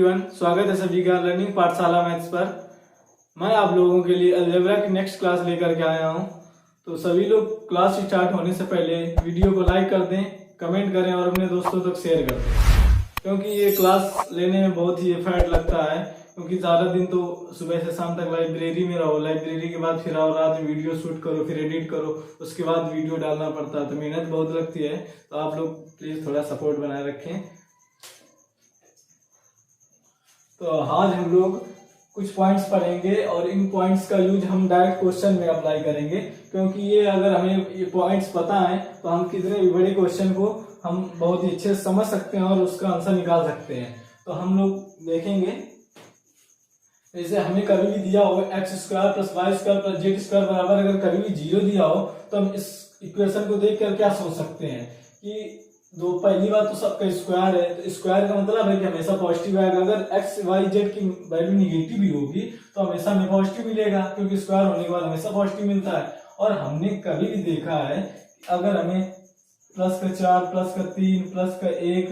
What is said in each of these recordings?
Everyone, स्वागत है सभी का लर्निंग पाठशाला मैथ्स पर। मैं आप लोगों के लिए अलजेब्रा की नेक्स्ट क्लास लेकर के आया हूं। तो सभी लोग क्लास स्टार्ट होने से पहले वीडियो को लाइक कर दें, कमेंट करें और अपने दोस्तों तक शेयर कर दें, क्योंकि ये क्लास लेने में बहुत ही एफर्ट लगता है। क्योंकि ज़्यादा दिन तो सुबह से शाम तक लाइब्रेरी में रहो, लाइब्रेरी के बाद फिर आओ रात में वीडियो शूट करो, फिर एडिट करो, उसके बाद वीडियो डालना पड़ता है, तो मेहनत बहुत लगती है। तो आप लोग प्लीज़ थोड़ा सपोर्ट बनाए रखें। तो आज हम लोग कुछ पॉइंट्स पढ़ेंगे और इन पॉइंट्स का यूज हम डायरेक्ट क्वेश्चन में अप्लाई करेंगे, क्योंकि ये अगर हमें ये पॉइंट्स पता है तो हम कितने भी बड़े क्वेश्चन को हम बहुत ही अच्छे से समझ सकते हैं और उसका आंसर निकाल सकते हैं। तो हम लोग देखेंगे, जैसे हमें कभी भी दिया हो x² + y² + z² बराबर अगर कभी भी 0 दिया हो, तो हम इस इक्वेशन को देख कर क्या सोच सकते हैं कि पहली बात तो सबका स्क्वायर है, तो स्क्वायर का मतलब है कि हमेशा पॉजिटिव आएगा। अगर x y z की वैल्यू निगेटिव भी होगी तो हमेशा हमें पॉजिटिव मिलेगा, क्योंकि स्क्वायर होने के बाद हमेशा पॉजिटिव मिलता है। और हमने कभी भी देखा है कि अगर हमें +4 +3 +1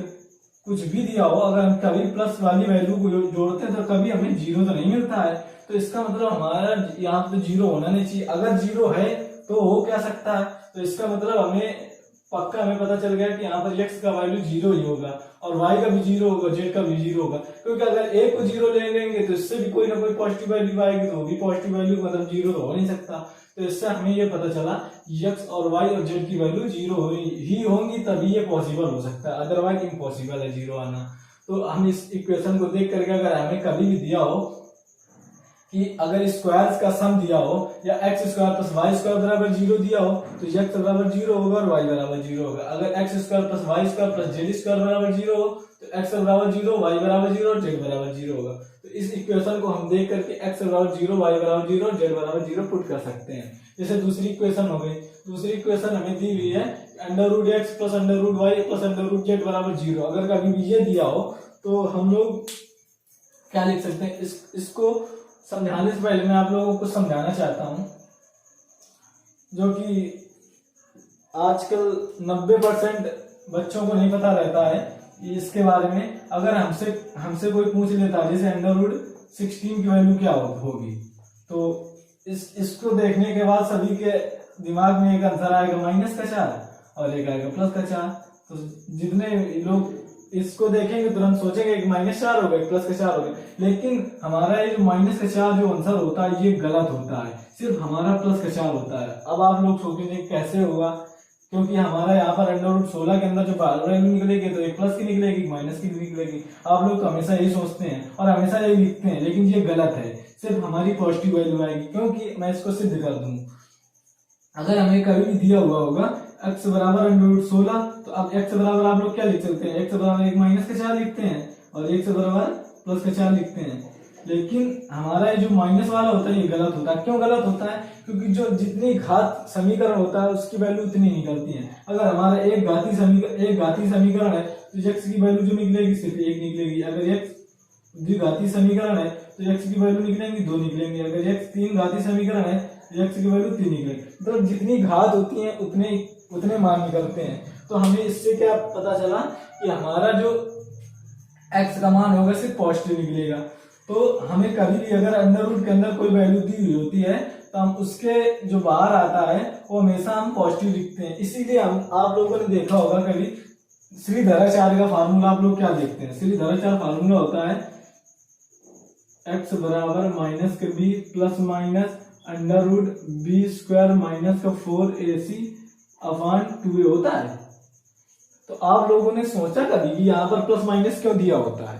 कुछ भी दिया हो, अगर हम कभी प्लस वाली वैल्यू को जोड़ते हैं तो कभी हमें 0 तो नहीं मिलता है। तो इसका मतलब हमारा यहाँ पे 0 होना नहीं चाहिए। अगर 0 है तो हो क्या सकता है, तो इसका मतलब हमें पक्का हमें पता चल गया कि यहाँ पर x का वैल्यू 0 ही होगा और y का भी 0 होगा, z का भी 0 होगा। क्योंकि अगर a को 0 ले लेंगे तो इससे भी कोई ना कोई पॉजिटिव वैल्यू आएगी, तो वो भी पॉजिटिव वैल्यू मतलब 0 तो हो नहीं सकता। तो इससे हमें ये पता चला x और y और z की वैल्यू 0 ही होंगी, तभी ये पॉसिबल हो सकता है, अदरवाइज इम्पॉसिबल है 0 आना। तो हम इस इक्वेशन को देख करके अगर हमें कभी भी दिया हो कि अगर स्क्वायर्स का सम दिया हो या x² + y² बराबर 0 दिया हो तो x बराबर 0 होगा और y बराबर 0 होगा। अगर x² + y² + z² बराबर 0 हो तो x बराबर 0, y बराबर 0 और z बराबर 0 होगा। तो इस इक्वेशन को हम देख करके x बराबर 0, y बराबर 0 और z बराबर 0 पुट कर सकते हैं। जैसे दूसरी इक्वेशन हो गई, दूसरी इक्वेशन हमें दी हुई है √x + √y + √z बराबर 0। अगर कभी भी ये दिया हो तो हम लोग क्या लिख सकते हैं, इसको समझाने से पहले मैं आप लोगों को समझाना चाहता हूं, जो कि आजकल 90% बच्चों को नहीं पता रहता है इसके बारे में। अगर हमसे कोई पूछ लेता है जैसे √16 की वैल्यू क्या होगी, तो इसको देखने के बाद सभी के दिमाग में एक आंसर आएगा -4 और एक आएगा +4। तो जितने लोग इसको देखेंगे तुरंत सोचेंगे कि -4 हो गए, +4 हो गए, लेकिन हमारा ये जो -4 जो आंसर होता है ये गलत होता है, सिर्फ हमारा +4 होता है। अब आप लोग सोचेंगे कैसे होगा, क्योंकि हमारा यहाँ पर √16 के अंदर जो वैल्यू निकलेगी तो एक प्लस की निकलेगी, माइनस की निकलेगी। आप लोग तो हमेशा यही सोचते हैं और हमेशा यही लिखते हैं, लेकिन ये गलत है, सिर्फ हमारी पॉजिटिव वैल्यू आएगी। क्योंकि मैं इसको सिद्ध कर दूं, अगर हमें कभी भी दिया हुआ होगा x बराबर √16, तो अब x बराबर आप लोग क्या लिख सकते हैं, x बराबर एक -4 लिखते हैं और x बराबर +4 लिखते हैं। लेकिन हमारा ये जो माइनस वाला होता है ये गलत होता है। क्यों गलत होता है? क्योंकि जो जितनी घात समीकरण होता है उसकी वैल्यू उतनी निकलती है। अगर हमारा एक घाती समीकरण है तो x की वैल्यू जो निकलेगी सिर्फ 1 निकलेगी। अगर x द्विघाती समीकरण है तो x की वैल्यू निकलेंगी 2 निकलेंगी। अगर x 3 घाती समीकरण है तो x की वैल्यू 3 निकलेगी। मतलब जितनी घात होती है उतने मान निकलते हैं। तो हमें इससे क्या पता चला कि हमारा जो x का मान होगा सिर्फ पॉजिटिव निकलेगा। तो हमें कभी भी अगर अंडर रूट के अंदर कोई वैल्यू दी हुई होती है तो हम उसके जो बाहर आता है वो हमेशा हम पॉजिटिव लिखते हैं। इसीलिए आप लोगों ने देखा होगा कभी श्रीधराचार्य का फार्मूला आप लोग क्या देखते हैं, श्रीधराचार्य फार्मूला होता है x बराबर -b ± √b² - 4ac/2a होता है। तो आप लोगों ने सोचा कभी कि यहाँ पर प्लस माइनस क्यों दिया होता है?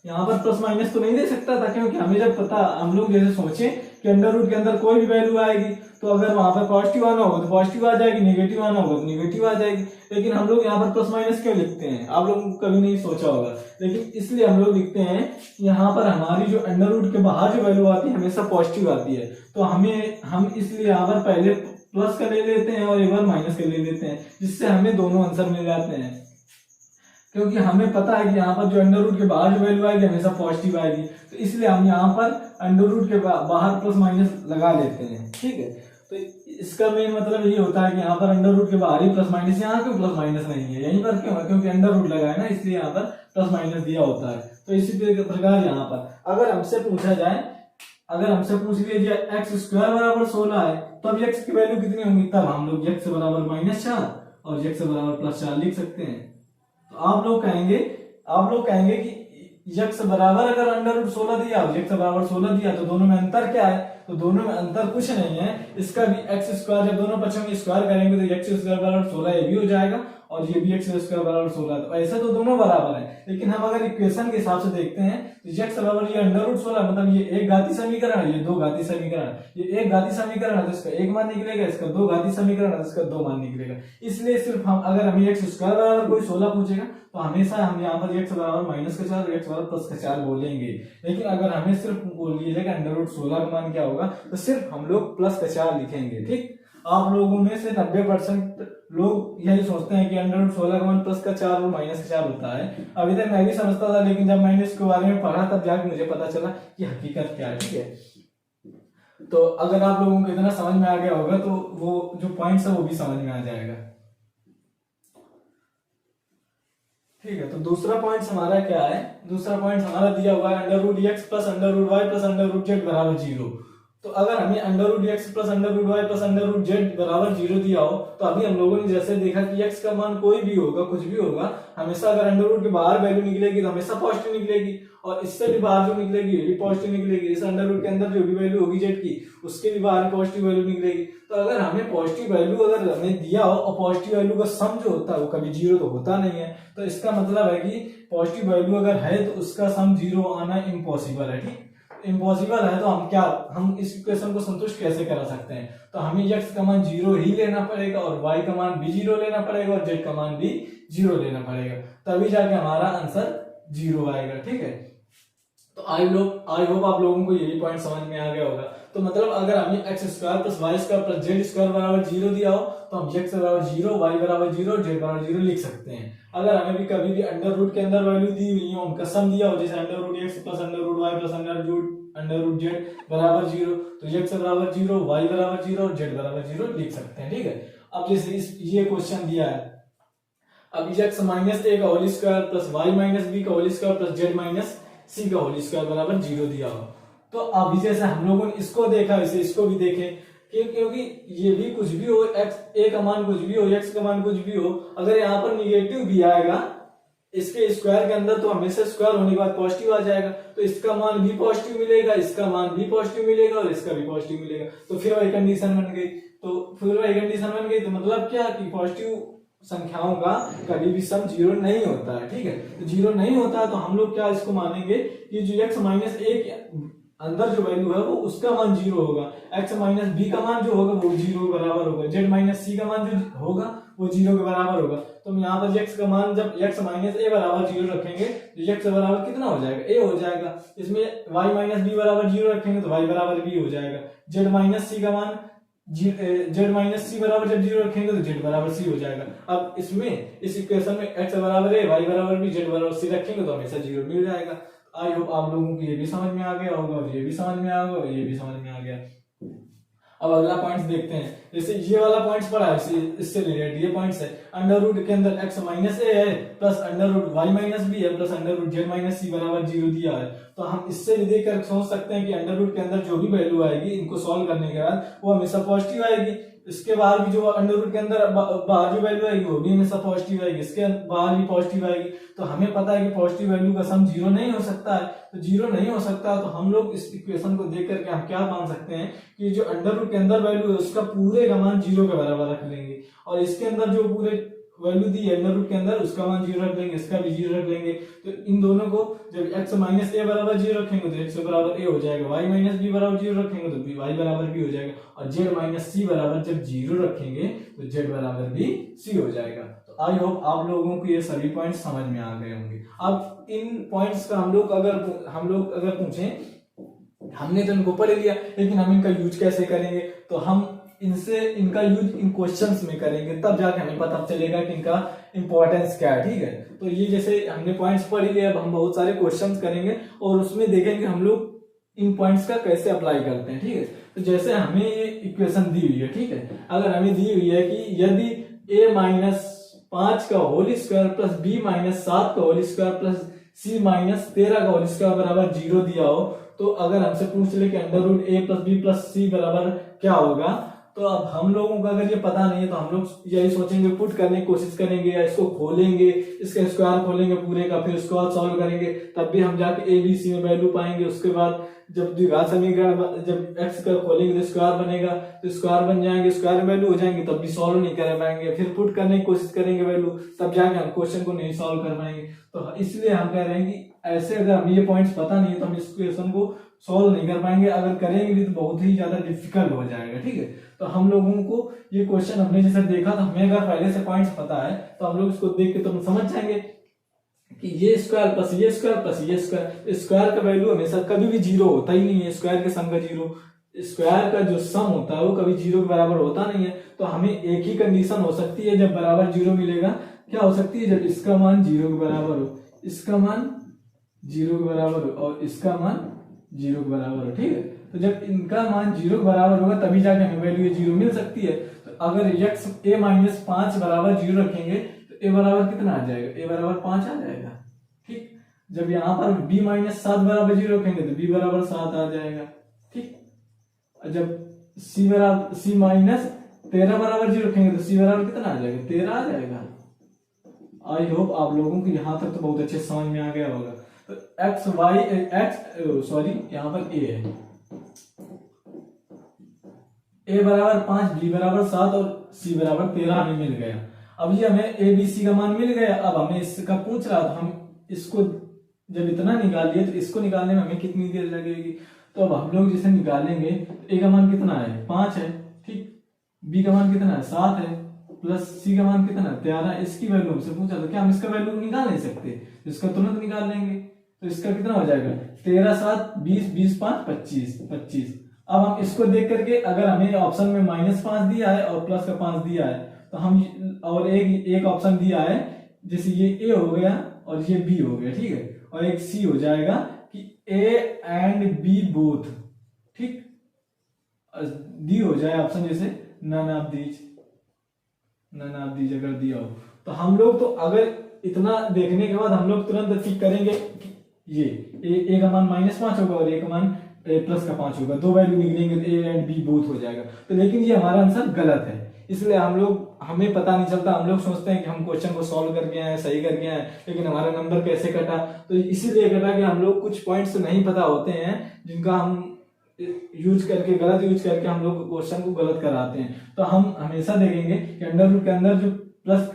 यहाँ पर प्लस माइनस तो नहीं दे सकता था, क्योंकि हमें जब पता, हम लोग जैसे सोचे कि अंडर रूट के अंदर कोई भी वैल्यू आएगी तो अगर वहां पर पॉजिटिव आना होगा तो पॉजिटिव आ जाएगी, नेगेटिव आना होगा तो नेगेटिव आ जाएगी। लेकिन हम लोग यहाँ पर प्लस माइनस क्यों लिखते हैं, आप लोग कभी नहीं सोचा होगा। लेकिन इसलिए हम लोग लिखते हैं यहाँ पर हमारी जो अंडर रूट के बाहर जो वैल्यू आती है हमेशा पॉजिटिव आती है। तो हम इसलिए यहाँ पर पहले प्लस का ले लेते हैं और एक बार माइनस का ले लेते हैं, जिससे हमें दोनों आंसर मिल जाते हैं। क्योंकि हमें पता है कि यहाँ पर जो अंडर रूट के बाहर जो वैल्यू आएगी हमेशा पॉजिटिव आएगी, तो इसलिए हम यहाँ पर अंडर रूट के बाहर प्लस माइनस लगा लेते हैं। ठीक है, तो इसका मेन मतलब ये होता है कि यहाँ पर अंडर रूट के बाहर ही प्लस माइनस, यहाँ क्यों प्लस माइनस नहीं है, यहीं पर क्यों है, क्योंकि अंडर रूट लगा है ना, इसलिए यहाँ पर प्लस माइनस दिया होता है। तो इसी प्रकार यहाँ पर अगर हमसे पूछा जाए, अगर हमसे पूछ लिया जाए एक्स स्क्वायर बराबर 16 है, तो अब एक्स की वैल्यू कितनी होंगी, तब हम लोग एक्स बराबर -4 और एक्स बराबर +4 लिख सकते हैं। तो आप लोग कहेंगे कि यक्स बराबर अगर √16 दिया और यक्स बराबर 16 दिया तो दोनों में अंतर क्या है, तो दोनों में अंतर कुछ नहीं है, इसका भी एक्स स्क्वायर, जब दोनों पक्षों में स्क्वायर करेंगे तो एक्स स्क्वायर बराबर 16 ये भी हो जाएगा और ये भी एक्स स्क्वायर बराबर 16। तो ऐसे तो दोनों बराबर है, लेकिन हम अगर इक्वेशन के हिसाब से देखते हैं तो एक्स बराबर ये √16 मतलब ये एक घातीय समीकरण है, ये दो घातीय समीकरण है, ये एक घातीय समीकरण है तो इसका एक मान निकलेगा, इसका दो घातीय समीकरण है तो इसका दो मान निकलेगा। इसलिए सिर्फ हम अगर हमें एक्स स्क्वायर बराबर कोई 16 पूछेगा तो हमेशा हम यहाँ पर एक्स बराबर -4 और एक्स बराबर +4 बोलेंगे। लेकिन अगर हमें सिर्फ बोल दिया जाएगा √16 का मान क्या होगा तो सिर्फ हम लोग +4 लिखेंगे। ठीक, आप लोगों में से 90% लोग यही सोचते हैं कि √16 का मान +4 और -4 होता है। अभी तक मैं भी समझता था, लेकिन जब मैंने इसके बारे में पढ़ा तब जाके मुझे पता चला कि हकीकत क्या है। ठीक है, तो अगर आप लोगों को इतना समझ में आ गया होगा तो वो जो पॉइंट्स है वो भी समझ में आ जाएगा। ठीक है, तो दूसरा पॉइंट हमारा क्या है, दूसरा पॉइंट हमारा दिया हुआ है √x + √y + √z बराबर 0। तो अगर हमें √x + √y + √z बराबर 0 दिया हो तो अभी हम लोगों ने जैसे देखा कि x का मान कोई भी होगा, कुछ भी होगा, हमेशा अगर √ के बाहर वैल्यू निकलेगी तो हमेशा पॉजिटिव निकलेगी और इससे भी बाहर जो निकलेगी ये भी पॉजिटिव निकलेगी। इस √ के अंदर जो भी वैल्यू होगी z की उसके भी बाहर पॉजिटिव वैल्यू निकलेगी। तो अगर हमें पॉजिटिव वैल्यू अगर हमें दिया हो और पॉजिटिव वैल्यू का सम जो होता है वो कभी 0 तो होता नहीं है, तो इसका मतलब है कि पॉजिटिव वैल्यू अगर है तो उसका सम 0 आना इम्पॉसिबल है। ठीक, इम्पॉसिबल है तो हम इस इक्वेशन को संतुष्ट कैसे करा सकते हैं, तो हमें x का मान 0 ही लेना पड़ेगा और y का मान भी 0 लेना पड़ेगा और z का मान भी 0 लेना पड़ेगा, तभी जाके हमारा आंसर 0 आएगा। ठीक है, तो आई होप आप लोगों को यही पॉइंट समझ में आ गया होगा। तो मतलब अगर हमें x² + y² + z² बराबर 0 दिया हो तो हम x बराबर 0, y बराबर 0 और z बराबर 0 लिख सकते हैं। अगर हमें भी कभी भी √ के अंदर वैल्यू दी हुई है, उनका सम दिया हो, जैसे √x + √y + √z बराबर 0, तो x बराबर 0, y बराबर 0 और z बराबर 0 लिख सकते हैं। ठीक है, अब जैसे ये क्वेश्चन दिया है, अब x - a का होल स्क्वायर + y - b का होल स्क्वायर + z - c का होल स्क्वायर बराबर 0 दिया हो, तो अभी जैसे हम लोगों ने इसको देखा वैसे इसको भी देखें, क्योंकि ये भी कुछ भी हो, a का मान कुछ भी हो, x का मान कुछ भी हो, अगर यहाँ पर निगेटिव भी आएगा इसके स्क्वायर के अंदर तो हमेशा स्क्वायर होने के बाद पॉजिटिव आ जाएगा, तो इसका मान भी पॉजिटिव मिलेगा, इसका मान भी पॉजिटिव मिलेगा और इसका भी पॉजिटिव मिलेगा। तो फिर वही कंडीशन बन गई, तो मतलब क्या कि पॉजिटिव संख्याओं का कभी भी सम 0 नहीं होता है। ठीक है, तो 0 नहीं होता है तो हम लोग क्या इसको मानेंगे कि जो x - a के अंदर जो वैल्यू है वो उसका मान 0 होगा, x - b का मान जो होगा वो 0 के बराबर होगा, z - c का मान जो होगा वो 0 के बराबर होगा। तो हम यहाँ पर x का मान जब x - a बराबर 0 रखेंगे तो x बराबर कितना हो जाएगा, a हो जाएगा। इसमें y - b बराबर 0 रखेंगे तो y बराबर b हो जाएगा। z - c का मान z - c बराबर जब 0 रखेंगे तो z बराबर c हो जाएगा। अब इसमें इस इक्वेशन में x बराबर a, y बराबर b, z बराबर c रखेंगे तो हमेशा 0 मिल जाएगा। आई होप आप लोगों को ये भी समझ में आ गया होगा और ये भी समझ में आ गया और ये भी समझ में आ गया। अब अगला पॉइंट देखते हैं, जैसे ये वाला पॉइंट्स पढ़ा है इससे रिलेटेड ये पॉइंट्स है, √ के अंदर x - a है प्लस √ y - b है प्लस √ z - c बराबर 0 दिया है, तो हम इससे भी देखकर सोच सकते हैं कि √ के अंदर जो भी वैल्यू आएगी इनको सॉल्व करने के बाद वो हमेशा पॉजिटिव आएगी। इसके बाहर भी जो √ के अंदर बाहर जो वैल्यू आएगी वो भी हमेशा पॉजिटिव आएगी, इसके बाहर भी पॉजिटिव आएगी। तो हमें पता है कि पॉजिटिव वैल्यू का सम 0 नहीं हो सकता है, तो 0 नहीं हो सकता तो हम लोग इस इक्वेशन को देख करके हम क्या मान सकते हैं कि जो √ के अंदर वैल्यू है उसका पूरे का मान 0 के बराबर रख लेंगे और इसके अंदर जो पूरे वैल्यू दी है √ के अंदर उसका मान 0 रख लेंगे, इसका भी 0 रख लेंगे। तो इन दोनों को जब x - a बराबर 0 रखेंगे तो x बराबर a हो जाएगा, y - b बराबर 0 रखेंगे तो y बराबर b हो जाएगा और z - c बराबर जब 0 रखेंगे तो z बराबर भी c हो जाएगा। तो आई होप आप लोगों को ये सभी पॉइंट समझ में आ गए होंगे। अब इन पॉइंट्स का हम लोग अगर पूछें, हमने तो इनको पढ़ लिया लेकिन हम इनका यूज कैसे करेंगे, तो हम इनका यूज इन क्वेश्चंस में करेंगे, तब जाके हमें पता चलेगा कि इनका इंपॉर्टेंस क्या है। ठीक है, तो ये जैसे हमने पॉइंट्स पढ़ लिए, अब हम बहुत सारे क्वेश्चंस करेंगे और उसमें देखेंगे हम लोग इन पॉइंट्स का कैसे अप्लाई करते हैं। ठीक है, तो जैसे हमें ये इक्वेशन दी हुई है, ठीक है, अगर हमें दी हुई है कि यदि a - 5 का होल स्क्वायर प्लस b - 7 का whole square plus c minus 13 का होल स्क्वायर बराबर 0 दिया हो, तो अगर हमसे पूछ ले कि under root a plus B plus C बराबर क्या होगा, तो अब हम लोगों को अगर ये पता नहीं है तो हम लोग यही सोचेंगे, पुट करने की कोशिश करेंगे या इसको खोलेंगे, इसका स्क्वायर खोलेंगे पूरे का, फिर उसके बाद सॉल्व करेंगे, तब भी हम जाके ए बी सी में वैल्यू पाएंगे। उसके बाद जब द्विघात समीकरण जब एक्स का खोलेंगे तो स्क्वायर बनेगा, तो स्क्वायर बन जाएंगे, स्क्वायर वैल्यू हो जाएंगे, तब भी सॉल्व नहीं कर पाएंगे, फिर पुट करने की कोशिश करेंगे वैल्यू, तब जाके हम क्वेश्चन को नहीं सॉल्व कर पाएंगे। तो इसलिए हम कह रहे हैं कि ऐसे अगर हमें ये पॉइंट्स पता नहीं है तो हम इस क्वेश्चन को सॉल्व नहीं कर पाएंगे, अगर करेंगे भी तो बहुत ही ज्यादा डिफिकल्ट हो जाएगा। ठीक है, तो हम लोगों को ये क्वेश्चन हमने जैसे देखा, तो हमें अगर पहले से पॉइंट्स पता है तो हम लोग इसको देख के तो हम समझ जाएंगे कि ये स्क्वायर प्लस ये स्क्वायर प्लस ये स्क्वायर, स्क्वायर का वैल्यू हमेशा कभी भी जीरो होता ही नहीं है, स्क्वायर के सम का जीरो, स्क्वायर का जो सम होता है वो कभी जीरो के बराबर होता नहीं है। तो हमें एक ही कंडीशन हो सकती है जब बराबर जीरो मिलेगा, क्या हो सकती है, जब इसका मान जीरो के बराबर हो, इसका मान जीरो के बराबर हो और इसका मान जीरो के बराबर हो। ठीक है, तो जब इनका मान जीरो के बराबर होगा तभी जाके हमें वैल्यू जीरो मिल सकती है। तो अगर x a माइनस 5 बराबर जीरो रखेंगे तो a बराबर कितना आ जाएगा, a बराबर 5 आ जाएगा। ठीक, जब यहाँ पर b माइनस 7 बराबर जीरो रखेंगे तो b बराबर 7 आ जाएगा। ठीक, जब c माइनस 13 बराबर जीरो रखेंगे तो c बराबर कितना आ जाएगा, 13 आ जाएगा। आई होप आप लोगों को यहाँ तक तो बहुत अच्छे समझ में आ गया होगा। तो यहाँ पर a है, a बराबर 5, b बराबर 7 और c बराबर 13 हमें मिल गया। अब ये हमें a b c का मान मिल गया। अब हमें इसका पूछ रहा, तो हम इसको जब इतना निकाल लिए तो इसको निकालने में हमें कितनी देर लगेगी। तो अब हम लोग जिसे निकालेंगे तो a का मान कितना है, 5 है। ठीक, b का मान कितना है, 7 है, प्लस c का मान कितना है, 13। इसकी वैल्यू हमसे पूछा, तो क्या हम इसका वैल्यू निकाल नहीं सकते, इसका तुरंत निकाल लेंगे। तो इसका कितना हो जाएगा, 13 7 20 20 5 25। अब हम इसको देख करके, अगर हमें ऑप्शन में -5 दिया है और प्लस का 5 दिया है, तो हम और एक ऑप्शन दिया है, जैसे ये a हो गया और ये b हो गया। ठीक है, और एक c हो जाएगा कि a एंड b बोथ। ठीक, डी हो जाए ऑप्शन, जैसे नन ऑफ दीज अगर दिया हो, तो हम लोग तो अगर इतना देखने के बाद हम लोग तुरंत ठीक करेंगे कि ये ए का मान -5 होगा और ए का मान प्लस का 5 होगा, दो वैल्यू निकलेंगे, ए एंड बी बोथ हो जाएगा। तो लेकिन ये हमारा आंसर गलत है, इसलिए हमें पता नहीं चलता, हम लोग सोचते हैं कि हम क्वेश्चन को सॉल्व करके आए, सही करके आए, लेकिन हमारा नंबर कैसे कटा। तो इसीलिए कटा कि हम लोग कुछ पॉइंट्स नहीं पता होते हैं, जिनका हम गलत यूज करके हम लोग क्वेश्चन को गलत कराते हैं। तो हम हमेशा देखेंगे कि अंडर रूट के अंदर जो प्लस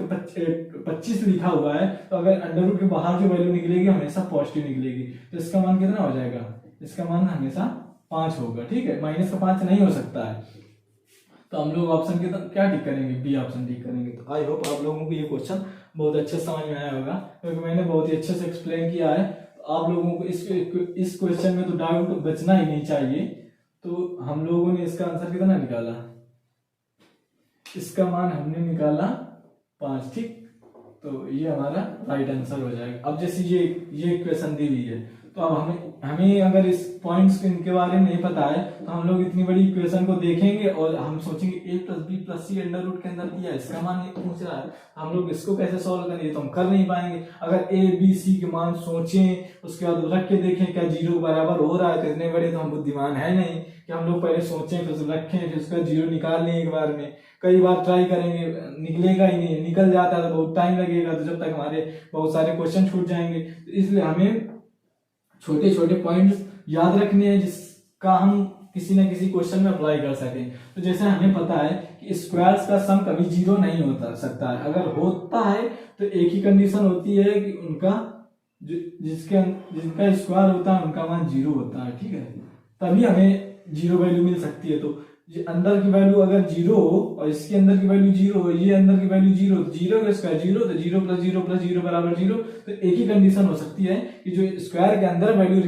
25 लिखा हुआ है, तो अगर अंडर रूट के बाहर जो वैल्यू निकलेगी हमेशा पॉजिटिव निकलेगी। तो इसका मान कितना हो जाएगा, इसका मान हमेशा 5 होगा। ठीक है, माइनस का 5 नहीं हो सकता है। तो हम लोग ऑप्शन के क्या टिक करेंगे, बी ऑप्शन टिक करेंगे। तो आई होप आप लोगों को ये क्वेश्चन बहुत अच्छे समझ में आया होगा, क्योंकि मैंने बहुत ही अच्छे से एक्सप्लेन किया है। तो आप लोगों को इस क्वेश्चन में तो डाउट बचना ही नहीं चाहिए। तो हम लोगों ने इसका आंसर कितना निकाला, इसका मान हमने निकाला 5। ठीक, तो ये हमारा राइट आंसर हो जाएगा। अब जैसे ये क्वेश्चन दी हुई है, तो अब हमें अगर इस पॉइंट्स इनके बारे में नहीं पता है, तो हम लोग इतनी बड़ी इक्वेशन को देखेंगे और हम सोचेंगे a plus B plus C under root के अंदर दिया है, इसका मान पूछ रहा है, हम लोग इसको कैसे सॉल्व करेंगे, तो हम कर नहीं पाएंगे। अगर a b c के मान सोचें, उसके बाद रख के देखें क्या जीरो बराबर हो रहा है, तो इतने बड़े तो हम बुद्धिमान है नहीं कि हम लोग पहले सोचें फिर रखें फिर उसका जीरो निकाल लें एक बार में। कई बार ट्राई करेंगे, निकलेगा ही नहीं, निकल जाता है तो बहुत टाइम लगेगा, तो जब तक हमारे बहुत सारे क्वेश्चन छूट जाएंगे। तो इसलिए हमें छोटे छोटे पॉइंट्स याद रखने हैं, जिसका हम किसी न किसी क्वेश्चन में अप्लाई कर सकें। तो जैसे हमें पता है कि स्क्वायर्स का सम कभी जीरो नहीं होता सकता है, अगर होता है तो एक ही कंडीशन होती है कि उनका जिनका स्क्वायर होता है उनका मान जीरो होता है। ठीक है, तभी हमें जीरो वैल्यू मिल सकती है। तो ये अंदर की वैल्यू अगर जीरो हो और इसके अंदर की वैल्यू जीरो हो, ये अंदर की वैल्यू जीरो, तो जीरो का स्क्वायर जीरो, तो zero plus zero plus zero बराबर जीरो। तो एक ही कंडीशन हो सकती है कि जो स्क्वायर के अंदर वैल्यू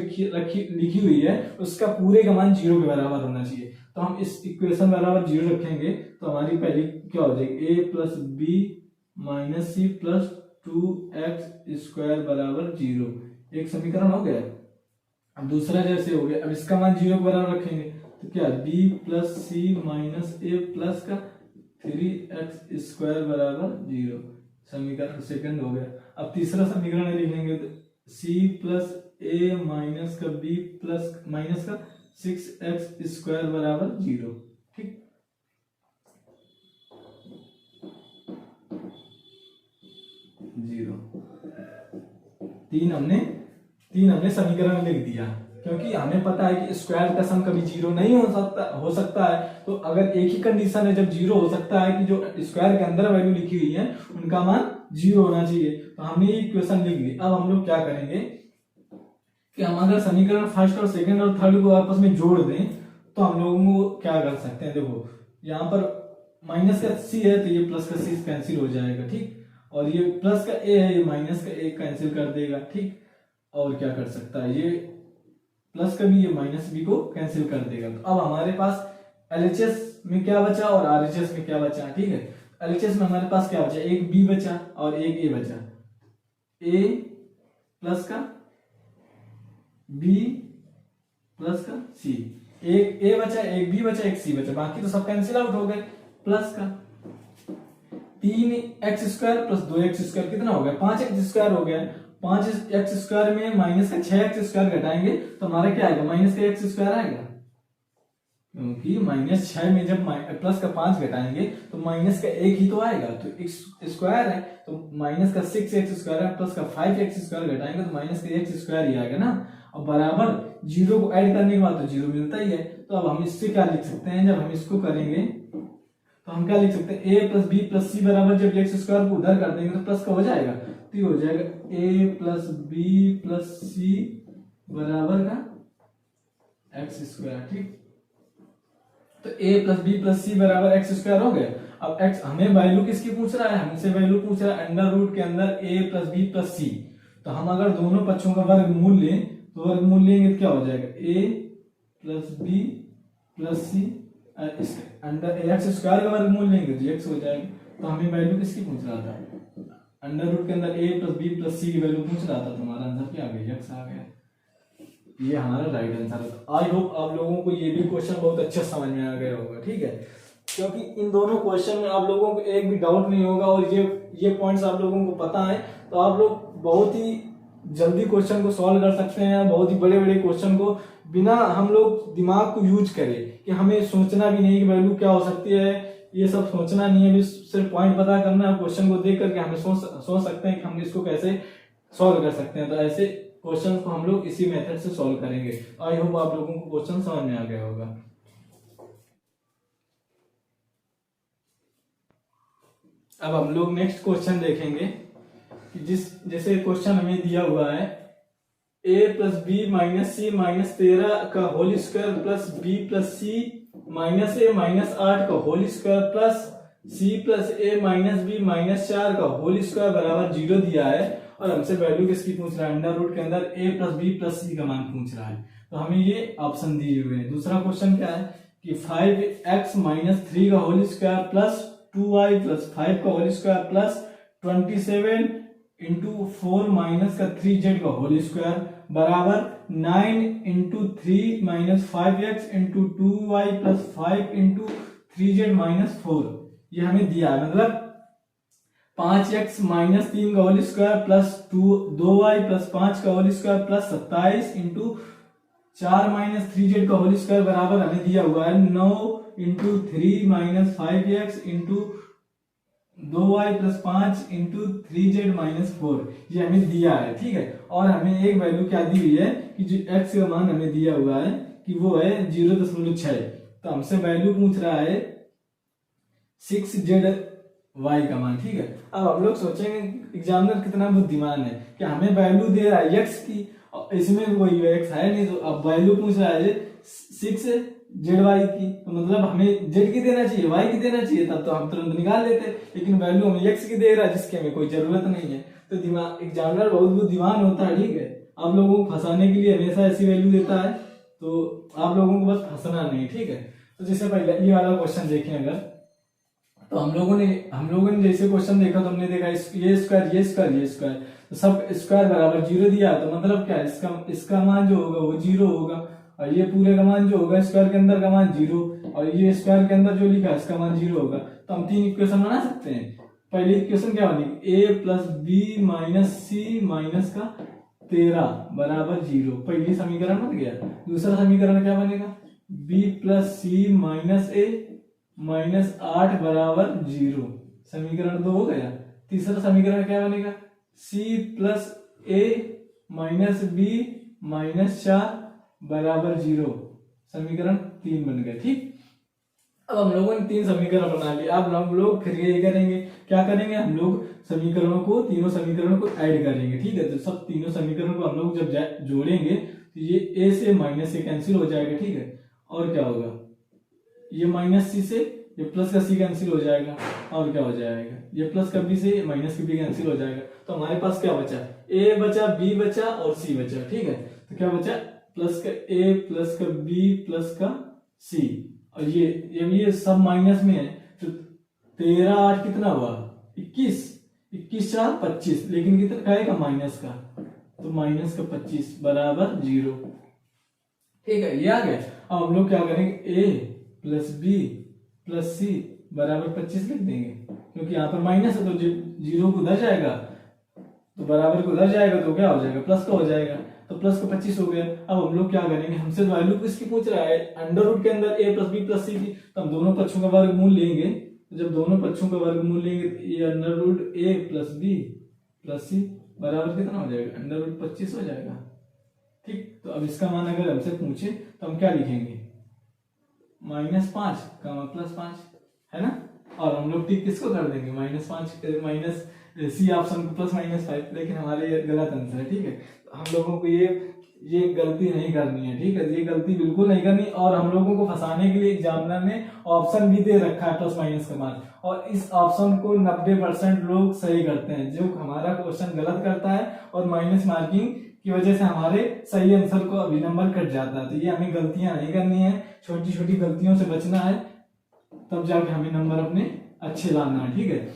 लिखी हुई है उसका पूरे का मान जीरो के बराबर होना चाहिए। तो हम इस इक्वेशन बराबर जीरो रखेंगे तो हमारी पहली क्या हो जाएगी, a plus B minus C plus 2x square बराबर जीरो। एक समीकरण हो गया। अब दूसरा जैसे हो गया, अब इसका मान जीरो के बराबर रखेंगे तो क्या b प्लस सी माइनस ए प्लस का 3x स्क्वायर बराबर जीरो। समीकरण सेकंड हो गया। अब तीसरा समीकरण लिखेंगे तो सी प्लस ए माइनस का बी प्लस माइनस का 6x² बराबर 0। ठीक, जीरो। तीन हमने समीकरण लिख दिया, क्योंकि हमें पता है कि स्क्वायर का सम कभी जीरो नहीं हो सकता है। तो अगर एक ही कंडीशन है जब जीरो हो सकता है कि जो स्क्वायर के अंदर वैल्यू लिखी हुई है उनका मान जीरो होना चाहिए, तो हमने ये इक्वेशन लिख दी। अब हम लोग क्या करेंगे कि हम अगर समीकरण फर्स्ट और सेकंड और थर्ड को आपस में जोड़ दें तो हम लोगों को क्या कर सकते हैं। देखो यहाँ पर माइनस का सी है तो ये प्लस का सी कैंसिल हो जाएगा। ठीक, और ये प्लस का ए है, ये माइनस का ए कैंसिल कर देगा। ठीक, और क्या कर सकता है, ये प्लस का बी ये माइनस बी को कैंसिल कर देगा। तो अब हमारे पास एलएचएस में क्या बचा और आरएचएस में क्या बचा। ठीक है, एलएचएस में हमारे पास क्या बचा, एक बी बचा और एक ए बचा। ए प्लस का बी प्लस का सी, एक ए बचा, एक बी बचा, एक सी बचा, बाकी तो सब कैंसिल आउट हो गए। प्लस का 3x² प्लस 2x² कितना हो गया, 5x² हो गया। 5x² में माइनस का 6x² घटाएंगे तो हमारा क्या आएगा, माइनस का x² आएगा, क्योंकि -6 में जब प्लस का 5 घटाएंगे तो माइनस का 1 ही तो आएगा। तो x स्क्वायर है तो माइनस का 6x² है, प्लस का 5x² घटाएंगे तो माइनस का x² ही आएगा ना। और बराबर जीरो को ऐड करने के बाद तो जीरो मिलता ही है। तो अब हम इससे क्या लिख सकते हैं, जब हम इसको करेंगे तो हम क्या लिख सकते हैं, a plus B plus C बराबर जब x² को उधर कर देंगे तो प्लस का हो जाएगा, तो ये हो जाएगा a plus B plus C बराबर का x²। ठीक, तो a plus B plus C बराबर x² हो गया। अब x हमें वैल्यू किसकी पूछ रहा है, हमसे वैल्यू पूछ रहा है अंडर रूट के अंदर a प्लस बी प्लस सी। तो हम अगर दोनों पक्षों का वर्गमूल लें तो वर्गमूल लेंगे तो क्या हो जाएगा, a plus B plus C under x² का वर्गमूल लेंगे तो x हो जाएगा। तो हमें वैल्यू किसकी पूछ रहा था, अंडर रूट के अंदर a plus B plus C की वैल्यू पूछ रहा था, तो हमारा आंसर क्या आ गया, x आ गया। ये हमारा राइट आंसर है। आई होप आप लोगों को ये भी क्वेश्चन बहुत अच्छा समझ में आ गया होगा। ठीक है, क्योंकि इन दोनों क्वेश्चन में आप लोगों को एक भी डाउट नहीं होगा और ये पॉइंट्स आप लोगों को पता है, तो आप लोग बहुत ही जल्दी क्वेश्चन को सॉल्व कर सकते हैं। बहुत ही बड़े बड़े क्वेश्चन को बिना हम लोग दिमाग को यूज करें, कि हमें सोचना भी नहीं कि वैल्यू क्या हो सकती है, ये सब सोचना नहीं है, सिर्फ पॉइंट पता करना है। क्वेश्चन को देख करके हमें सोच सकते हैं कि हम इसको कैसे सॉल्व कर सकते हैं। तो ऐसे क्वेश्चन को हम लोग इसी मेथड से सॉल्व करेंगे। आई होप आप लोगों को क्वेश्चन समझ में आ गया होगा। अब हम लोग नेक्स्ट क्वेश्चन देखेंगे कि जैसे क्वेश्चन हमें दिया हुआ है a plus B minus C minus 13 का whole square plus B plus C minus A minus 8 का whole square plus C plus A minus B minus 4 का होल स्क्वायर बराबर 0 दिया है। और हमसे वैल्यू किसकी पूछ रहा है, अंडर रूट के अंदर a प्लस बी प्लस सी का मान पूछ रहा है। तो हमें ये ऑप्शन दिए हुए हैं। दूसरा क्वेश्चन क्या है कि 5x माइनस 3 का whole square plus 2y plus 5 का whole square plus 27 into 4 minus का 3z का होल स्क्वायर बराबर 9 into 3 minus 5x into 2y plus 5 into 3z minus 4। ये हमें दिया है, मतलब 5x माइनस 3 का whole square plus 2y plus 5 का whole square plus 27 into 4 minus 3z का होल स्क्वायर बराबर हमें दिया हुआ है 9 into 3 minus 5x into 2y plus 5 into 3z minus 4। ये हमें दिया है। ठीक है, और हमें एक वैल्यू क्या दी हुई है कि जो x का मान हमें दिया हुआ है कि वो है 0.6। तो हमसे वैल्यू पूछ रहा है 6zy का मान। ठीक है, अब हम लोग सोचेंगे एग्जामिनर कितना बुद्धिमान है कि हमें वैल्यू दे रहा है x की और इसमें वही x है नहीं, तो अब वैल्यू पूछ रहा है 6zy की, तो मतलब हमें z की देना चाहिए, y की देना चाहिए, तब तो हम तुरंत निकाल लेते। लेकिन वैल्यू हमें x की दे रहा है जिसकी हमें कोई जरूरत नहीं है। तो दिमाग एग्जामिनर बहुत बुद्धिमान होता है। ठीक है, आप लोगों को फंसाने के लिए हमेशा ऐसी वैल्यू देता है, तो आप लोगों को बस फंसना नहीं। ठीक है, तो जैसे पहले ये वाला क्वेश्चन देखें अगर, तो हम लोगों ने जैसे क्वेश्चन देखा तो हमने देखा ये स्क्वायर तो सब स्क्वायर बराबर 0 दिया, तो मतलब क्या है इसका मान जो होगा वो 0 होगा, और ये पूरे का मान जो होगा स्क्वायर के अंदर का मान 0, और ये स्क्वायर के अंदर जो लिखा है इसका मान 0 होगा। तो हम 3 इक्वेशन बना सकते हैं। पहली इक्वेशन क्या बनेगी, a plus B minus C minus का 13 बराबर 0, पहली समीकरण बन गया। दूसरा समीकरण क्या बनेगा, b plus C minus A minus 8 बराबर 0, समीकरण 2 हो गया। तीसरा समीकरण क्या बनेगा, c plus A minus B minus 4 बराबर 0, समीकरण 3 बन गया। ठीक, अब हम लोगों ने 3 समीकरण बना लिए। अब हम लोग फिर ये करेंगे, क्या करेंगे, हम लोग समीकरणों को, तीनों समीकरणों को ऐड करेंगे। ठीक है, तो सब तीनों समीकरणों को हम लोग जब जोड़ेंगे तो ये a से माइनस से कैंसिल हो जाएगा। ठीक है, और क्या होगा, ये माइनस सी से ये प्लस का सी कैंसिल हो जाएगा, और क्या हो जाएगा, ये प्लस का बी से माइनस का बी कैंसिल हो जाएगा। तो हमारे पास क्या बचा, a बचा, b बचा और c बचा। ठीक है, तो क्या बचा, प्लस का a प्लस का b प्लस का c, और ये सब माइनस में है। तो 13 8 कितना हुआ, 21, 21 4 25, लेकिन कितना का आएगा, माइनस का, तो माइनस का 25 बराबर 0। ठीक है, ये आ गया। अब हम लोग क्या करेंगे, a plus B plus C बराबर 25 लिख देंगे, क्योंकि यहाँ पर माइनस है तो 0 को उधर जाएगा, तो बराबर को उधर जाएगा तो क्या हो जाएगा, प्लस का हो जाएगा, तो प्लस का 25 हो गया। अब हम लोग क्या करेंगे, हमसे वैल्यू किसकी पूछ रहा है, अंडर रूट के अंदर a plus B plus C की, तो हम दोनों पक्षों का वर्गमूल लेंगे। तो जब दोनों पक्षों का वर्गमूल लेंगे तो ये under root a plus B plus C बराबर कितना हो जाएगा, अंडर रूट 25 हो जाएगा। ठीक, तो अब इसका मान अगर हमसे पूछे तो हम क्या लिखेंगे, -5 प्लस 5, है ना। और हम लोग टिक किसको कर देंगे, -5 माइनस सी ऑप्शन को प्लस -5, लेकिन हमारे ये गलत आंसर है। ठीक है, तो हम लोगों को ये गलती नहीं करनी है। ठीक है, ये गलती बिल्कुल नहीं करनी। और हम लोगों को फंसाने के लिए एग्जामिनर ने ऑप्शन भी दे रखा है प्लस माइनस का मान, और इस ऑप्शन को 90% लोग सही करते हैं, जो हमारा क्वेश्चन गलत करता है और माइनस मार्किंग की वजह से हमारे सही आंसर को अभी नंबर कट जाता है। तो ये हमें गलतियां नहीं करनी है, छोटी छोटी गलतियों से बचना है, तब जाके हमें नंबर अपने अच्छे लाना है। ठीक है,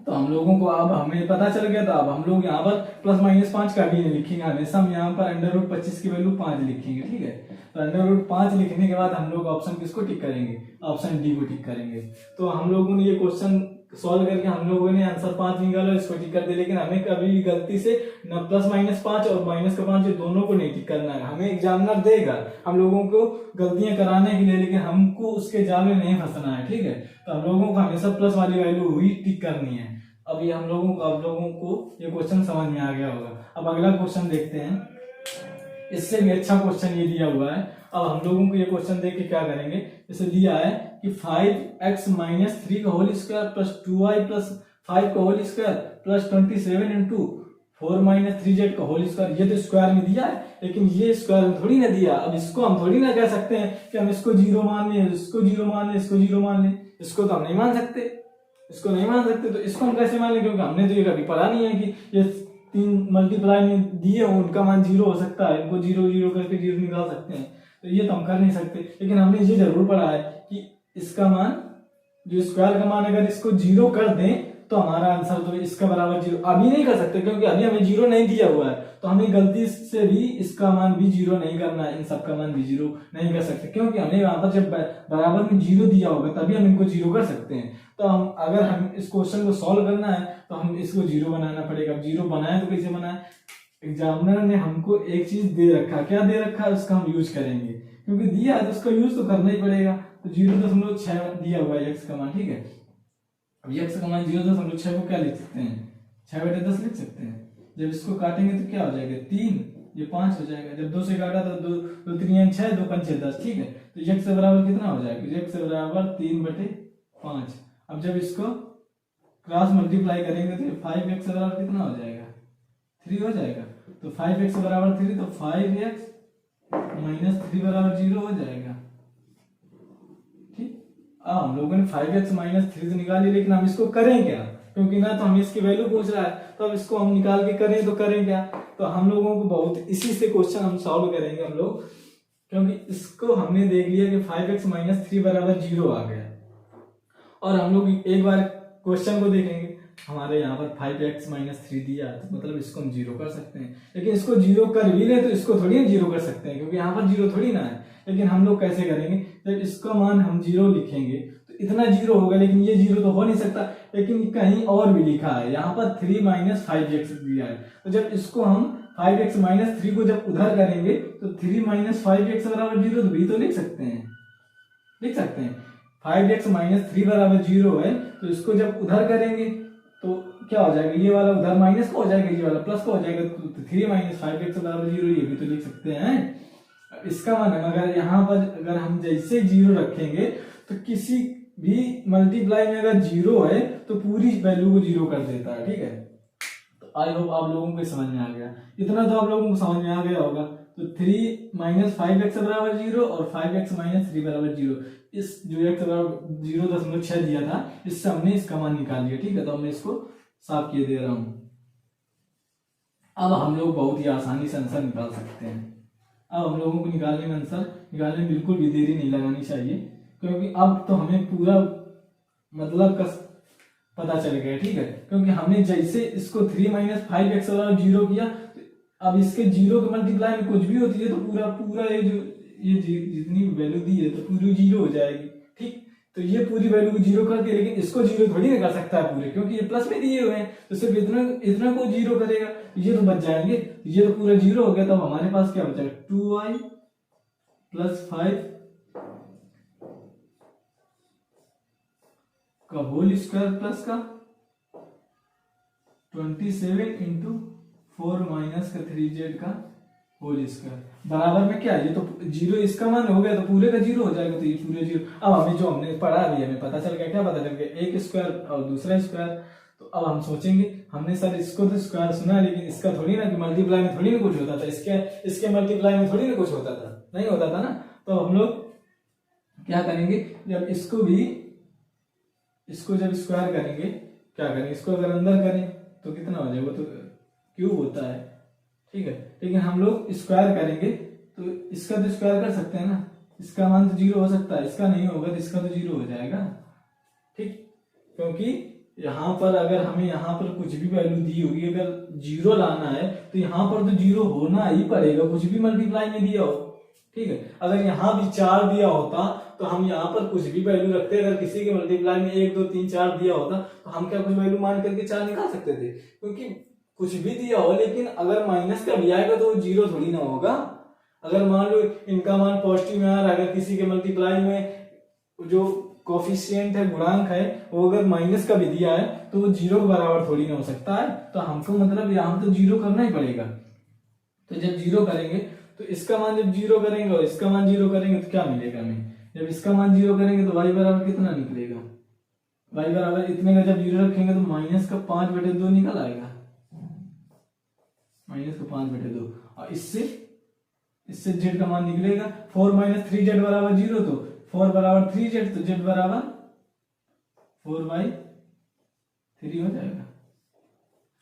तो हम लोगों को अब हमें पता चल गया था। अब हम लोग यहाँ पर प्लस -5 कभी नहीं लिखेंगे, हमेशा हम यहाँ पर अंडर रूट 25 की वैल्यू 5 लिखेंगे। ठीक है, तो अंडर रूट 5 लिखने के बाद हम लोग ऑप्शन किसको टिक करेंगे, ऑप्शन डी को टिक करेंगे। तो हम लोगों ने ये क्वेश्चन सॉल्व करके हम लोगों ने आंसर 5 निकाला, इसको टिक कर दिया। लेकिन हमें कभी भी गलती से न प्लस -5 और माइनस का 5 दोनों को नहीं टिक करना है। हमें एग्जामिनर देगा हम लोगों को गलतियां कराने के लिए, लेकिन हमको उसके जाल में नहीं फंसना है। ठीक है, तो हम लोगों को हमेशा प्लस वाली वैल्यू ही टिक करनी है। अब ये आप लोगों को ये क्वेश्चन समझ में आ गया होगा। अब अगला क्वेश्चन देखते हैं, इससे भी अच्छा क्वेश्चन ये दिया हुआ है। अब हम लोगों को ये क्वेश्चन देख के क्या करेंगे, जैसे दिया है कि 5x माइनस 3 का whole square plus 2y plus 5 का whole square plus 27 into 4 minus 3z का होल स्क्वायर। ये तो स्क्वायर में दिया है, लेकिन ये स्क्वायर में थोड़ी ना दिया। अब इसको हम थोड़ी ना कह सकते हैं कि हम इसको 0 मान लें, इसको 0 मान लें, इसको 0 मान लें। इसको तो हम नहीं मान सकते, इसको नहीं मान सकते। तो इसको हम कैसे मान लें, क्योंकि हमने तो ये कभी पढ़ा नहीं है कि ये 3 मल्टीप्लाई में दिए उनका मान 0 हो सकता है, इनको 0 0 करके 0 निकाल सकते हैं। तो ये तो हम कर नहीं सकते, लेकिन हमने ये जरूर पढ़ा है कि इसका मान, जो स्क्वायर का मान अगर इसको 0 कर दें तो हमारा आंसर तो इसका बराबर 0 अभी नहीं कर सकते, क्योंकि अभी हमें 0 नहीं दिया हुआ है। तो हमें गलती से भी इसका मान भी 0 नहीं करना है, इन सब का मान भी 0 नहीं कर सकते, क्योंकि हमें यहाँ पर जब बराबर में 0 दिया होगा तभी हम इनको 0 कर सकते हैं। तो हम अगर हम इस क्वेश्चन को सॉल्व करना है तो हम इसको 0 बनाना पड़ेगा। 0 बनाए तो कैसे बनाए, एग्जामिनर ने हमको एक चीज दे रखा, क्या दे रखा है, उसका हम यूज करेंगे, क्योंकि दिया है तो उसका यूज तो करना ही पड़ेगा। तो 0.6 दिया हुआ है x का मान। ठीक है, अब x का मान 0.6 को क्या लिख सकते हैं, 6/10 लिख सकते हैं। जब इसको काटेंगे तो क्या हो जाएगा, 3, ये 5 हो जाएगा। जब 2 से काटा तो 2 3 6, 2 5 10। ठीक है, तो x से बराबर कितना हो जाएगा, x से बराबर 3/5। अब जब इसको क्रॉस मल्टीप्लाई करेंगे तो 5x से बराबर कितना हो जाएगा, 3 हो जाएगा। तो 5x से बराबर 3, तो 5x माइनस 3 बराबर 0 हो जाएगा। ठीक, हम लोगों ने 5x माइनस 3 निकाली, लेकिन हम इसको करें क्या, क्योंकि ना तो हमें इसकी वैल्यू पूछ रहा है, तो अब इसको हम निकाल के करें तो करें क्या। तो हम लोगों को बहुत इसी से क्वेश्चन हम सॉल्व करेंगे हम लोग, क्योंकि इसको हमने देख लिया कि 5x माइनस 3 बराबर 0 आ गया। और हम लोग एक बार क्वेश्चन को देखेंगे, हमारे यहाँ पर 5x माइनस 3 दिया, तो मतलब इसको हम 0 कर सकते हैं। लेकिन इसको 0 कर भी ले तो इसको थोड़ी ना 0 कर सकते हैं, क्योंकि यहाँ पर 0 थोड़ी ना है। लेकिन हम लोग कैसे करेंगे, जब इसका मान हम 0 लिखेंगे तो इतना 0 होगा, लेकिन ये 0 तो हो नहीं सकता। लेकिन कहीं और भी लिखा है, यहाँ पर 3 माइनस 5x दिया है। तो जब इसको हम 5x माइनस 3 को जब उधर करेंगे तो 3 माइनस 5x बराबर 0 तो भी तो लिख सकते हैं, 5x माइनस 3 बराबर 0 है, तो इसको जब उधर करेंगे तो क्या हो जाएगा, ये वाला उधर माइनस का हो जाएगा, ये वाला प्लस का हो जाएगा, तो 3 माइनस 5x बराबर 0 ये भी तो लिख सकते हैं। इसका मतलब अगर यहाँ पर अगर हम जैसे 0 रखेंगे तो किसी भी मल्टीप्लाई में अगर 0 है तो पूरी वैल्यू को 0 कर देता है, ठीक है। तो आई होप आप लोगों को समझ में आ गया, इतना तो आप लोगों को समझ में आ गया होगा। तो 3 माइनस 5x बराबर 0 और 5x माइनस 3 बराबर 0, इस जो x बराबर 0.6 दिया था इससे हमने इसका मान निकाल लिया, ठीक है। तो मैं इसको साफ किए दे रहा हूं। अब हम लोग बहुत ही आसानी से आंसर निकाल सकते हैं। अब हम लोगों को निकालने में बिल्कुल भी देरी नहीं लगानी चाहिए, क्योंकि अब तो हमें पूरा मतलब का पता चल गया, ठीक है। क्योंकि हमने जैसे इसको 3 माइनस 5x बराबर 0 किया, अब इसके 0 के मल्टीप्लाई में कुछ भी होती है तो पूरा ये जितनी वैल्यू दी है तो पूरी 0 हो जाएगी, ठीक। तो ये पूरी वैल्यू को 0 करके, लेकिन इसको 0 थोड़ी ना कर सकता है पूरे, क्योंकि ये प्लस में दिए हुए हैं, तो सिर्फ इतना को 0 करेगा, ये तो बच जाएंगे, ये तो पूरा 0 हो गया। तो हमारे पास क्या बचा, 2y प्लस 5 का होल स्क्वायर प्लस का 27 इंटू 4 माइनस का 3z का होल स्क्वायर बराबर में क्या है, ये तो 0 इसका मान हो गया तो पूरे का 0 हो जाएगा, तो ये पूरे 0। अब हमें जो हमने पढ़ा अभी हमें पता चल गया, क्या पता चल गया, एक स्क्वायर और दूसरा स्क्वायर। तो अब हम सोचेंगे, हमने सर इसको तो स्क्वायर सुना है, लेकिन इसका थोड़ी ना कि मल्टीप्लाई में थोड़ी ना कुछ होता था, इसके मल्टीप्लाई में थोड़ी ना कुछ होता था, नहीं होता था ना। तो हम लोग क्या करेंगे, जब इसको जब स्क्वायर करेंगे, क्या करेंगे, इसको अगर अंदर करें तो कितना हो जाएगा, तो क्यूब होता है, ठीक है। लेकिन हम लोग स्क्वायर करेंगे तो इसका तो स्क्वायर कर सकते हैं ना, इसका मान तो 0 हो सकता है, इसका नहीं होगा तो इसका तो 0 हो जाएगा, ठीक। क्योंकि यहाँ पर अगर हमें यहाँ पर कुछ भी वैल्यू दी होगी, अगर 0 लाना है तो यहाँ पर तो 0 होना ही पड़ेगा, कुछ भी मल्टीप्लाई में दिया हो, ठीक है। अगर यहाँ भी 4 दिया होता तो हम यहाँ पर कुछ भी वैल्यू रखते, अगर किसी के मल्टीप्लाई में 1 2 3 4 दिया होता तो हम क्या कुछ वैल्यू मान करके 4 निकाल सकते थे, क्योंकि कुछ भी दिया हो, लेकिन अगर माइनस का भी आएगा तो 0 थोड़ी ना होगा। अगर मान लो इनका मान पॉजिटिव में आ रहा है, अगर किसी के मल्टीप्लाई में जो कोफिशिएंट है, गुणांक है, वो अगर माइनस का भी दिया है तो वो 0 के बराबर थोड़ी ना हो सकता है। तो हमको मतलब यहाँ तो 0 करना ही पड़ेगा। तो जब 0 करेंगे तो इसका मान जब 0 करेंगे और इसका मान 0 करेंगे तो क्या मिलेगा हमें, जब इसका मान 0 करेंगे तो y बराबर कितना निकलेगा, y बराबर इतने का जब 0 रखेंगे तो माइनस का 5/2 निकल आएगा, माइनस का 5/2। और इससे z का मान निकलेगा 4 माइनस 3z बराबर 0, तो 4 बराबर 3z, तो z बराबर 4/3 हो जाएगा।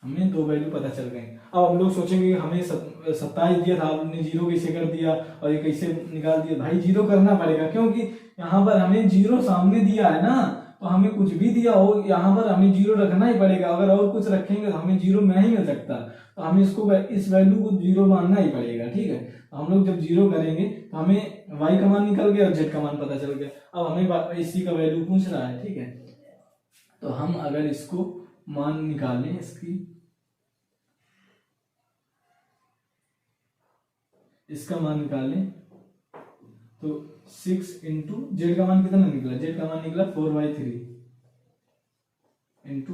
हमें 2 वैल्यू पता चल गए। अब हम लोग सोचेंगे हमें 27 दिया था, आपने 0 कैसे कर दिया और ये कैसे निकाल दिया। भाई 0 करना पड़ेगा, क्योंकि यहाँ पर हमें 0 सामने दिया है ना, तो हमें कुछ भी दिया हो यहाँ पर हमें 0 रखना ही पड़ेगा। अगर और कुछ रखेंगे तो हमें 0 नहीं हो सकता, तो हमें इस वैल्यू को 0 मानना ही पड़ेगा, ठीक है। तो हम लोग जब 0 करेंगे तो हमें y का मान निकल गया और z का मान पता चल गया। अब हमें इसी का वैल्यू पूछ रहा है, ठीक है। तो हम अगर इसको मान निकालें, इसका मान निकालें तो 6 इंटू जेड का मान कितना निकला, जेड का मान निकला 4/3 इंटू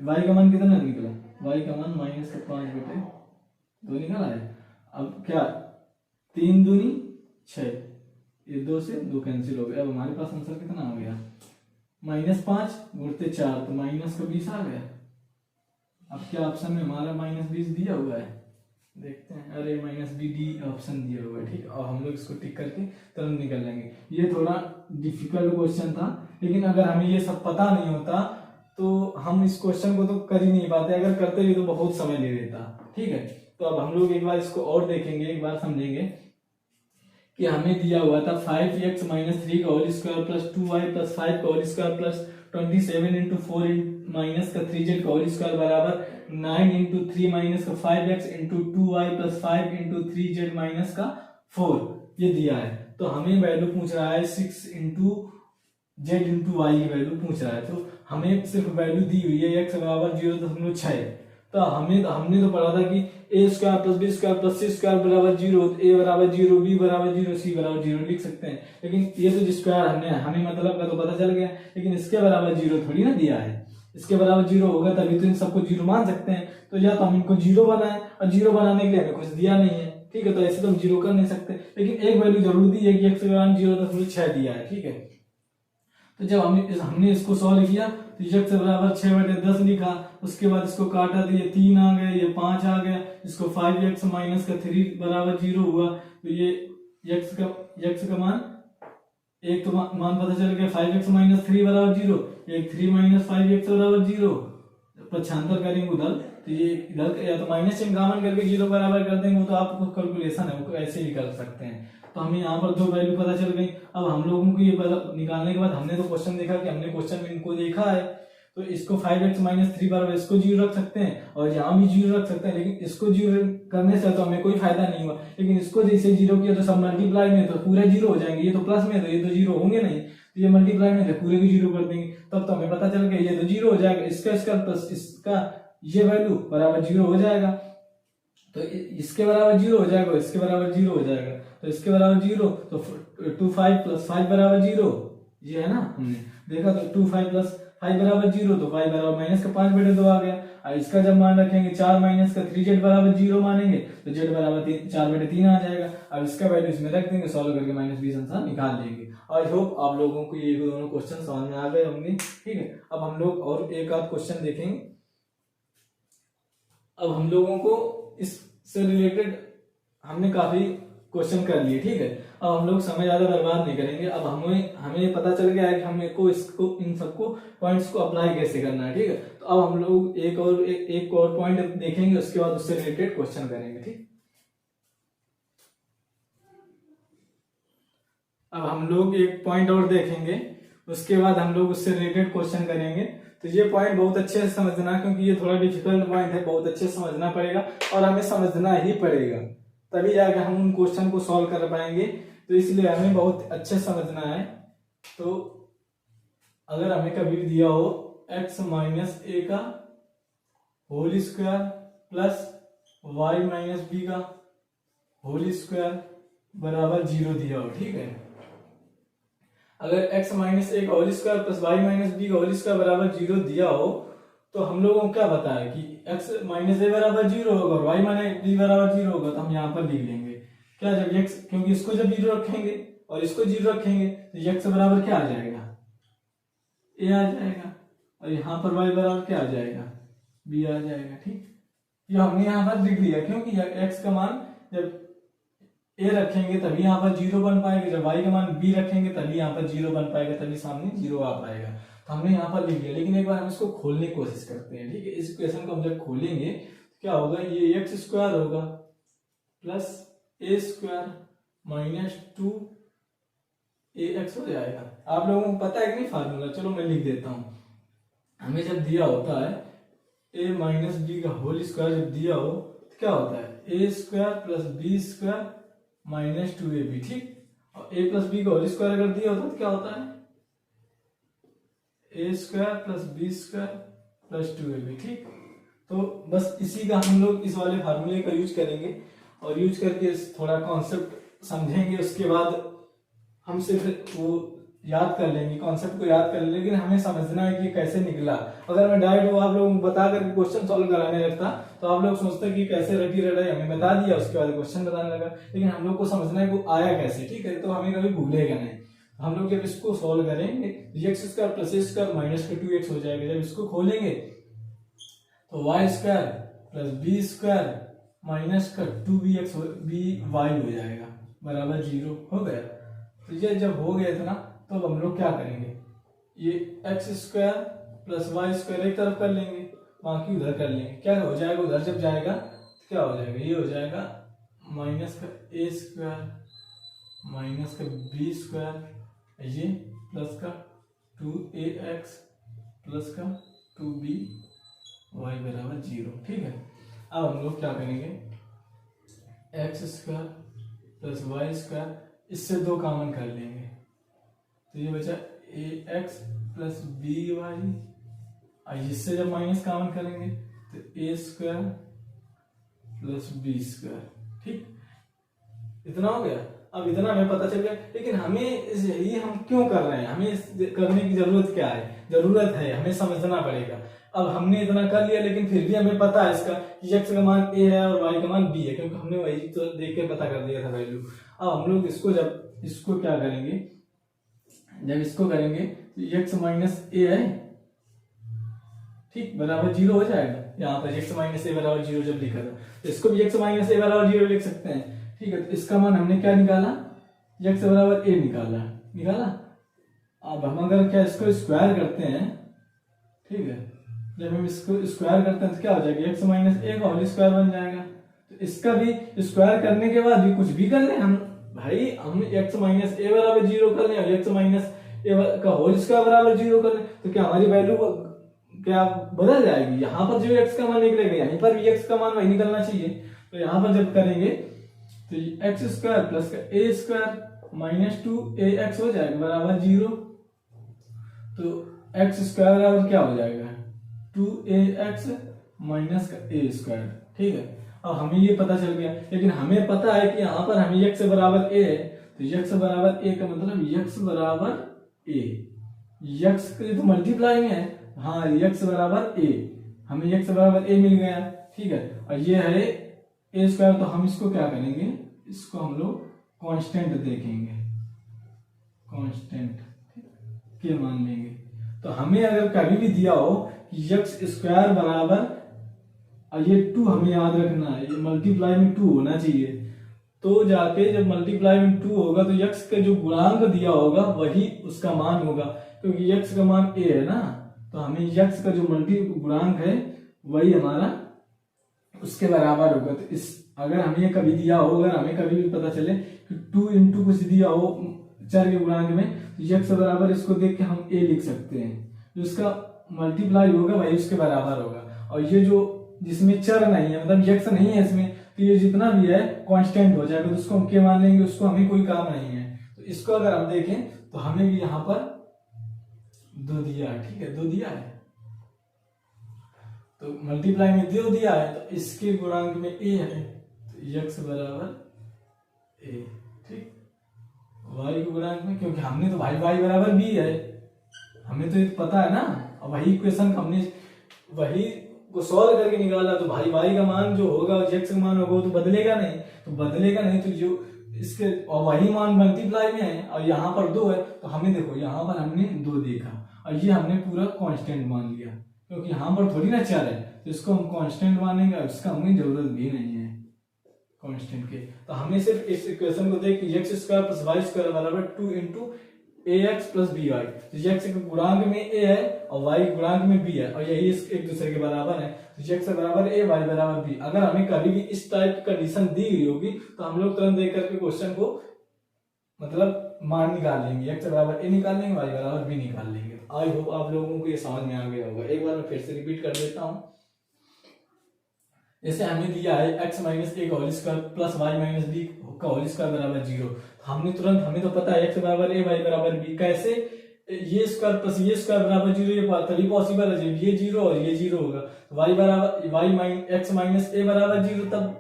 वाई का मान कितना निकला, वाई का मान माइनस का 5/2 निकला है। अब क्या 3 दूनी 6, ये 2 से 2 कैंसिल हो गया। अब हमारे पास आंसर कितना आ गया, -5 गुणते 4, तो माइनस का 20 आ गया। अब क्या ऑप्शन में हमारा -20 दिया हुआ है, देखते हैं। अरे -BD ऑप्शन दिया हुआ है, ठीक है। और हम लोग इसको टिक करके तुरंत निकल लेंगे। ये थोड़ा डिफिकल्ट क्वेश्चन था, लेकिन अगर हमें ये सब पता नहीं होता तो हम इस क्वेश्चन को तो कर ही नहीं पाते, अगर करते भी तो बहुत समय ले लेता, ठीक है। तो अब हम लोग एक बार इसको और देखेंगे, एक बार समझेंगे कि हमें दिया हुआ था 5x - 3 का whole square plus 2y plus 5 का whole square plus 27 into 4 minus का 3z का होल स्क्वायर बराबर 9 इंटू 3 माइनस का 5x into 2y plus 5 into 3z minus का 4, ये दिया है। तो हमें वैल्यू पूछ रहा है 6 इंटू z इंटू y की वैल्यू पूछ रहा है। तो हमें सिर्फ वैल्यू दी हुई है x बराबर 0.6, तो हमने तो पढ़ा था कि A square plus B square plus C square बराबर 0, ए बराबर 0, बी बराबर 0, सी बराबर 0 लिख सकते हैं। लेकिन ये तो स्क्वायर हमें मतलब का तो पता चल गया, लेकिन इसके बराबर 0 थोड़ी ना दिया है। इसके बराबर 0 होगा तभी तो इन सबको 0 मान सकते हैं। तो या तो हम इनको 0 बनाएं, और 0 बनाने के लिए हमें कुछ दिया नहीं है, ठीक है, तो ऐसे तो हम 0 कर नहीं सकते। लेकिन एक वैल्यू जरूर दी है कि x के बराबर 0.6 दिया है, ठीक है। तो जब हमने इसको सॉल्व किया तो x के बराबर 6/10 लिखा, उसके बाद इसको काटा तो ये 3 आ गया, ये 5 आ गया, इसको 5x माइनस का 3 बराबर 0 हुआ। तो ये x का मान एक तो मान पता चल गया 5x माइनस 3 बराबर 0, एक 3 माइनस 5x बराबर 0। पक्षांतर करेंगे उधर तो ये इधर या तो माइनस चिन्ह कॉमन करके 0 बराबर कर देंगे, वो तो आपको कैलकुलेशन है, वो ऐसे ही कर सकते हैं। तो हमें यहाँ पर 2 वैल्यू पता चल गई। अब हम लोगों को ये निकालने के बाद हमने तो क्वेश्चन देखा कि हमने क्वेश्चन में इनको देखा है, तो इसको 5x माइनस 3 बराबर इसको 0 रख सकते हैं, और यहाँ भी 0 रख सकते हैं। लेकिन इसको 0 करने से तो हमें कोई फायदा नहीं हुआ, लेकिन इसको जैसे 0 किया तो सब मल्टीप्लाई में तो पूरे 0 हो जाएंगे, ये तो प्लस में तो ये तो 0 होंगे नहीं, तो ये मल्टीप्लाई में तो पूरे को 0 कर देंगे, तब तो हमें पता चल गया ये तो 0 हो जाएगा। इसका प्लस इसका ये वैल्यू बराबर 0 हो जाएगा, तो इसके बराबर 0 हो जाएगा, इसके बराबर 0 हो जाएगा, तो इसके बराबर 0, तो 2 5 प्लस 5 बराबर 0, ये है ना, हमने देखा। तो 2 5 प्लस 5 बराबर 0, तो 5 बराबर माइनस का 5/2 आ गया। और इसका जब मान रखेंगे 4 माइनस का 3z बराबर 0 मानेंगे, तो z बराबर 4/3 आ जाएगा। अब इसका वैल्यू इसमें रख देंगे, सॉल्व करके -20 आंसर निकाल लेंगे। आई होप आप लोगों को ये दोनों क्वेश्चन समझ में आ गए होंगे, ठीक है। अब हम लोग और एक आध क्वेश्चन देखेंगे। अब हम लोगों को इससे रिलेटेड हमने काफी क्वेश्चन कर लिए, ठीक है। अब हम लोग समय ज्यादा बर्बाद नहीं करेंगे। अब हमें पता चल गया है कि हमें को इसको इन सबको पॉइंट्स को अप्लाई कैसे करना है, ठीक है। तो अब हम लोग एक और पॉइंट देखेंगे, उसके बाद उससे रिलेटेड क्वेश्चन करेंगे, ठीक। अब हम लोग एक पॉइंट और देखेंगे, उसके बाद हम लोग उससे रिलेटेड क्वेश्चन करेंगे। तो ये पॉइंट बहुत अच्छे से समझना, क्योंकि ये थोड़ा डिफिकल्ट पॉइंट है, बहुत अच्छे से समझना पड़ेगा और हमें समझना ही पड़ेगा, तभी जाकर हम उन क्वेश्चन को सॉल्व कर पाएंगे। तो इसलिए हमें बहुत अच्छे से समझना है। तो अगर हमें कभी भी दिया हो x माइनस ए का whole square plus y minus B का होल स्क्वायर बराबर 0 दिया हो, ठीक है। अगर x माइनस ए का whole square plus y minus B का होल स्क्वायर बराबर 0 दिया हो, तो हम लोगों को क्या पता है कि x माइनस ए बराबर 0 होगा और y माइनस बी बराबर 0 होगा। तो हम यहाँ पर लिख लेंगे क्या, जब x, क्योंकि इसको जब 0 रखेंगे और इसको 0 रखेंगे तो x बराबर क्या आ जाएगा, a आ जाएगा, और यहाँ पर y बराबर क्या आ जाएगा, b आ जाएगा, ठीक। ये हमने यहाँ पर लिख दिया, क्योंकि x का मान जब ए रखेंगे तभी यहाँ पर 0 बन पाएगा, जब y का मान b रखेंगे तभी यहाँ पर 0 बन पाएगा, तभी सामने 0 आ पाएगा। तो हमने यहाँ पर लिख लिया, लेकिन एक बार हम इसको खोलने की कोशिश करते हैं, ठीक है। इस इक्वेशन को हम जब खोलेंगे तो क्या होगा, ये x स्क्वायर होगा plus A square minus 2ax हो जाएगा। आप लोगों को पता है कि नहीं फार्मूला, चलो मैं लिख देता हूँ। हमें जब दिया होता है a माइनस बी का होल स्क्वायर जब दिया हो तो क्या होता है, a square plus B square minus 2ab, ठीक। और a प्लस बी का होल स्क्वायर अगर दिया होता तो क्या होता है, a square plus B square plus 2ab, ठीक। तो बस इसी का हम लोग इस वाले फार्मूले का यूज करेंगे और यूज करके थोड़ा कॉन्सेप्ट समझेंगे। उसके बाद हम सिर्फ वो याद कर लेंगे, कॉन्सेप्ट को याद कर लेंगे, लेकिन हमें समझना है कि कैसे निकला। अगर मैं डायरेक्ट वो आप लोगों को बता करके क्वेश्चन सॉल्व कराने लगता तो आप लोग सोचते कि कैसे रटी रटाई हमें बता दिया, उसके बाद क्वेश्चन बताने लगा, लेकिन हम लोग को समझना है वो आया कैसे, ठीक है। तो हमें कभी भूलेगा नहीं। हम लोग जब इसको सॉल्व करेंगे x square plus A square minus का 2x हो जाएगा। जब इसको खोलेंगे तो Y square plus B square minus का 2bx by हो जाएगा बराबर 0 हो गया। तो ये जब हो गया था ना, तो हम लोग क्या करेंगे, ये X square plus Y square एक तरफ कर लेंगे, बाकी उधर कर लेंगे। क्या हो जाएगा, उधर जब जाएगा तो क्या हो जाएगा, ये हो जाएगा माइनस का ए स्क्वायर माइनस का बी स्क्वायर, ये प्लस का 2ax प्लस का 2by बराबर 0, ठीक है। अब हम लोग क्या करेंगे, x square plus Y square, इससे 2 कॉमन कर लेंगे, तो ये बचा ax प्लस by, इससे जब माइनस कॉमन करेंगे तो ए स्क्वायर प्लस बी स्क्वायर। ठीक, इतना हो गया। अब इतना हमें पता चल गया, लेकिन हमें ये हम क्यों कर रहे हैं, हमें करने की जरूरत क्या है, जरूरत है हमें समझना पड़ेगा। अब हमने इतना कर लिया, लेकिन फिर भी हमें पता है इसका कि x का मान a है और y का मान b है, क्योंकि हमने वही तो देख के पता कर दिया था वैल्यू। अब हम लोग इसको क्या करेंगे, जब इसको करेंगे तो x माइनस a है, ठीक, बराबर 0 हो जाएगा। यहाँ पर x माइनस a बराबर 0 जब लिखा था, तो इसको भी x माइनस a बराबर 0 लिख सकते हैं। ठीक है, तो इसका मान हमने क्या निकाला, x बराबर a निकाला। अब हम अगर क्या इसको स्क्वायर करते हैं, ठीक है, जब हम इसको स्क्वायर करते हैं तो क्या हो जाएगा, x माइनस a का होल स्क्वायर बन जाएगा। तो इसका भी स्क्वायर करने के बाद भी कुछ भी कर लें हम भाई, हम x माइनस a बराबर 0 कर लें और x माइनस a का होल स्क्वायर बराबर 0 कर लें, तो क्या हमारी वैल्यू क्या बदल जाएगी। यहाँ पर जो x का मान निकलेगा, यहीं पर भी x का मान वही निकलना चाहिए। तो यहाँ पर जब करेंगे तो एक्स स्क्वायर प्लस का ए स्क्वायर माइनस 2ax हो जाएगा बराबर 0। तो एक्स स्क्वायर बराबर क्या हो जाएगा, 2ax माइनस का ए स्क्वायर। ठीक है, अब हमें ये पता चल गया, लेकिन हमें पता है कि यहाँ पर हमें x बराबर a है, तो x बराबर a का मतलब x बराबर a, x के तो मल्टीप्लाई में है, हाँ x बराबर a, हमें x बराबर a मिल गया। ठीक है, और ये है ए स्क्वायर, तो हम इसको क्या करेंगे, इसको हम लोग कांस्टेंट देखेंगे, कांस्टेंट के मान लेंगे। तो हमें अगर कभी भी दिया हो कि x स्क्वायर बराबर, और ये 2 हमें याद रखना है, ये मल्टीप्लाई में 2 होना चाहिए, तो जाके जब मल्टीप्लाई में 2 होगा तो x का जो गुणांक दिया होगा वही उसका मान होगा, क्योंकि x का मान a है ना, तो हमें x का जो गुणांक है वही हमारा उसके बराबर होगा। तो इस अगर हमें कभी दिया हो, अगर हमें कभी भी पता चले कि 2 इंटू कुछ दिया हो चर के गुणांक में, तो x बराबर इसको देख के हम a लिख सकते हैं, जो इसका मल्टीप्लाई होगा वही उसके बराबर होगा। और ये जो जिसमें चर नहीं है, मतलब x नहीं है इसमें, तो ये जितना भी है कांस्टेंट हो जाएगा, तो उसको हम k मान लेंगे, उसको हमें कोई काम नहीं है। तो इसको अगर हम देखें तो हमें भी यहाँ पर 2 दिया है, ठीक है, 2 दिया है, तो मल्टीप्लाई में 2 दिया है, तो इसके गुणांक में a है, तो x बराबर a। ठीक, y के गुणांक में, क्योंकि हमने तो भाई y बराबर b है, हमें तो ये पता है ना, और वही इक्वेशन हमने वही को सॉल्व करके निकाला, तो भाई y का मान जो होगा x का मान होगा तो बदलेगा नहीं, तो जो इसके और वही मान मल्टीप्लाई में है, और यहाँ पर 2 है, तो हमें देखो यहाँ पर हमने 2 देखा, और ये हमने पूरा कांस्टेंट मान लिया, क्योंकि यहाँ पर थोड़ी ना चर है, तो इसको हम कांस्टेंट मानेंगे, और इसका हमें जरूरत भी नहीं है कांस्टेंट के। तो हमें सिर्फ इस इक्वेशन को देख कि x square plus y square बराबर 2 इंटू ax प्लस by, तो x के गुणांक में a है और y गुणांक में b है, और यही एक दूसरे के बराबर है, तो x बराबर a, y बराबर b। अगर हमें कभी भी इस टाइप की कंडीशन दी गई होगी तो हम लोग तुरंत देख करके क्वेश्चन को मतलब मान निकाल लेंगे, x बराबर a निकाल लेंगे, y बराबर b निकाल लेंगे। आई होप आप लोगों को ये समझ में आ गया होगा। एक बार मैं फिर से रिपीट कर देता हूँ। जैसे हमें दिया है x माइनस a का whole square plus y minus b का होल स्क्वायर बराबर 0, हमने तुरंत, हमें तो पता है x बराबर a, y बराबर b, कैसे, ये स्क्वायर प्लस ये स्क्वायर बराबर 0, ये तभी पॉसिबल है जब ये 0 और ये 0 होगा। y बराबर x माइनस a बराबर 0, तब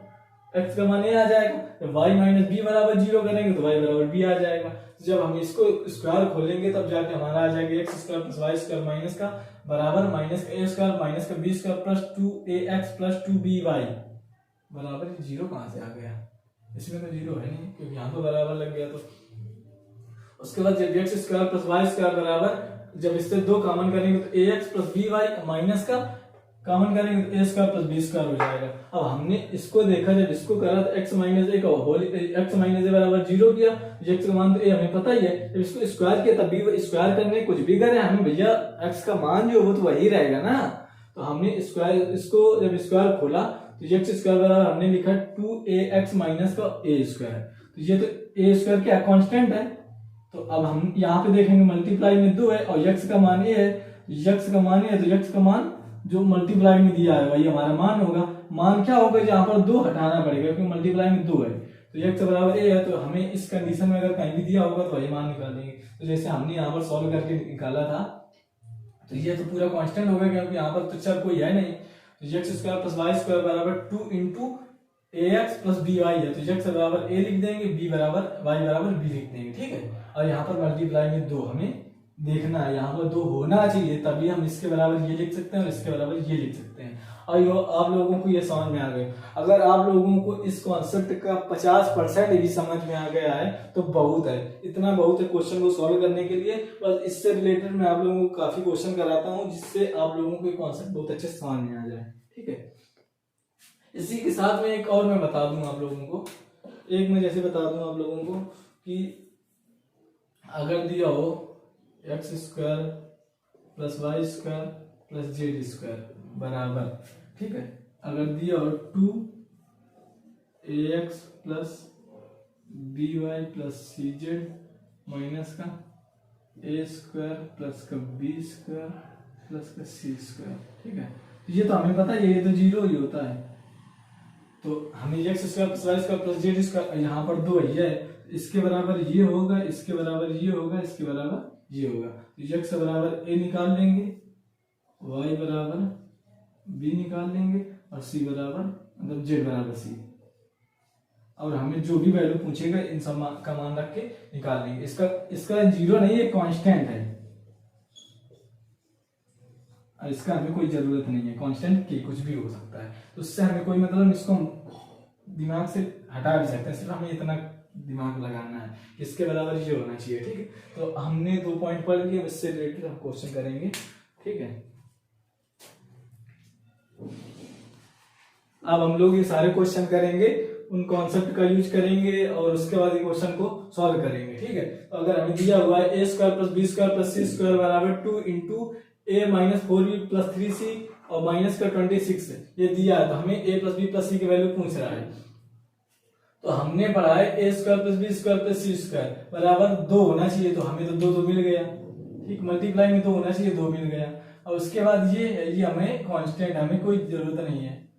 x का मान a आ जाएगा, जब y माइनस b बराबर 0 करेंगे तो y बराबर b आ जाएगा। तो जब हम इसको स्क्वायर खोलेंगे तब जाके हमारा आ जाएगा x square plus y square minus का बराबर माइनस का a स्क्वायर माइनस का b square plus 2ax plus 2by बराबर 0। कहाँ से आ गया, इसमें तो 0 है नहीं, क्योंकि यहाँ तो बराबर लग गया। तो उसके बाद जब x square plus y square बराबर, जब इससे 2 कॉमन करेंगे तो ax प्लस by माइनस का कॉमन करेंगे तो a square plus b square हो जाएगा। अब हमने इसको देखा, जब इसको करा तो x माइनस a का होल x माइनस a बराबर 0 किया, x का मान तो a हमें पता ही है, जब इसको स्क्वायर किया तब भी स्क्वायर करने कुछ भी करें हमें भैया x का मान जो वो तो वही रहेगा ना। तो हमने स्क्वायर, इसको जब स्क्वायर खोला तो x स्क्वायर बराबर हमने लिखा 2ax माइनस का a स्क्वायर, तो ये तो a स्क्वायर क्या कांस्टेंट है। तो अब हम यहाँ पे देखेंगे मल्टीप्लाई में 2 है और x का मान a है, x का मान a है, तो x का मान जो मल्टीप्लाई में दिया है वही हमारा मान होगा। मान क्या होगा, यहाँ पर 2 हटाना पड़ेगा क्योंकि मल्टीप्लाई में 2 है, तो x बराबर a है, तो हमें इस कंडीशन में अगर कहीं भी दिया होगा तो वही मान निकालेंगे। तो जैसे हमने यहाँ पर सॉल्व करके निकाला था, तो ये तो पूरा कांस्टेंट हो गया क्योंकि यहाँ पर तो चर कोई है नहीं, तो x square plus Y square बराबर 2 into a x plus B y है, तो एक्स बराबर ए लिख देंगे, बी बराबर वाई बराबर बी लिख देंगे, ठीक है। और यहाँ पर मल्टीप्लाई में 2 हमें देखना है, यहाँ पर 2 होना चाहिए, तभी हम इसके बराबर ये लिख सकते हैं और इसके बराबर ये लिख सकते हैं। और यो आप लोगों को ये समझ में आ गया। अगर आप लोगों को इस कॉन्सेप्ट का 50% भी समझ में आ गया है तो बहुत है, इतना बहुत है क्वेश्चन को सॉल्व करने के लिए। बस इससे रिलेटेड मैं आप लोगों को काफी क्वेश्चन कराता हूँ जिससे आप लोगों को कॉन्सेप्ट बहुत अच्छे समझ में आ जाए, ठीक है। इसी के साथ में एक और मैं बता दूं आप लोगों को, एक मैं जैसे बता दूं आप लोगों को कि अगर दिया हो X square plus Y square plus Z square बराबर, ठीक है, अगर दिया हो 2ax plus B Y plus C Z minus का ए स्क्वायर प्लस का बी स्क्वायर प्लस का सी स्क्वायर, ठीक है। ये तो हमें पता है, ये तो जीरो ही होता है, तो हमें x square plus Y square plus Z square, यहाँ पर 2 है, इसके बराबर ये होगा, इसके बराबर ये होगा, इसके बराबर ये होगा। तो एक्स बराबर ए निकाल लेंगे, वाई बराबर बी निकाल लेंगे और सी बराबर मतलब जेड बराबर सी, और हमें जो भी वैल्यू पूछेगा इन सब का मान रख के निकाल लेंगे। इसका जीरो नहीं है, कांस्टेंट है, और इसका हमें कोई जरूरत नहीं है, कांस्टेंट की कुछ भी हो सकता है, तो उससे हमें कोई मतलब, इसको दिमाग से हटा भी सकते हैं, सिर्फ हमें इतना दिमाग लगाना है, इसके बराबर ये होना चाहिए, ठीक है। तो हमने 2 पॉइंट पढ़ लिए, इससे रिलेटेड हम क्वेश्चन करेंगे, ठीक है। अब हम लोग ये सारे क्वेश्चन करेंगे, उन कॉन्सेप्ट का यूज करेंगे और उसके बाद ये क्वेश्चन को सॉल्व करेंगे, ठीक है। तो अगर हमें दिया हुआ है A square plus B square plus C square बराबर 2 इंटू ए माइनस 4बी प्लस 3c और माइनस का 26 ये दिया है, तो हमें A plus B plus C की वैल्यू पूछ रहा है। तो हमने पढ़ा है A square plus B square plus C square बराबर 2 होना चाहिए, तो हमें तो 2 मिल गया, ठीक, मल्टीप्लाई में 2 होना चाहिए, 2 मिल गया। और उसके बाद ये हमें कांस्टेंट, हमें कोई जरूरत नहीं है,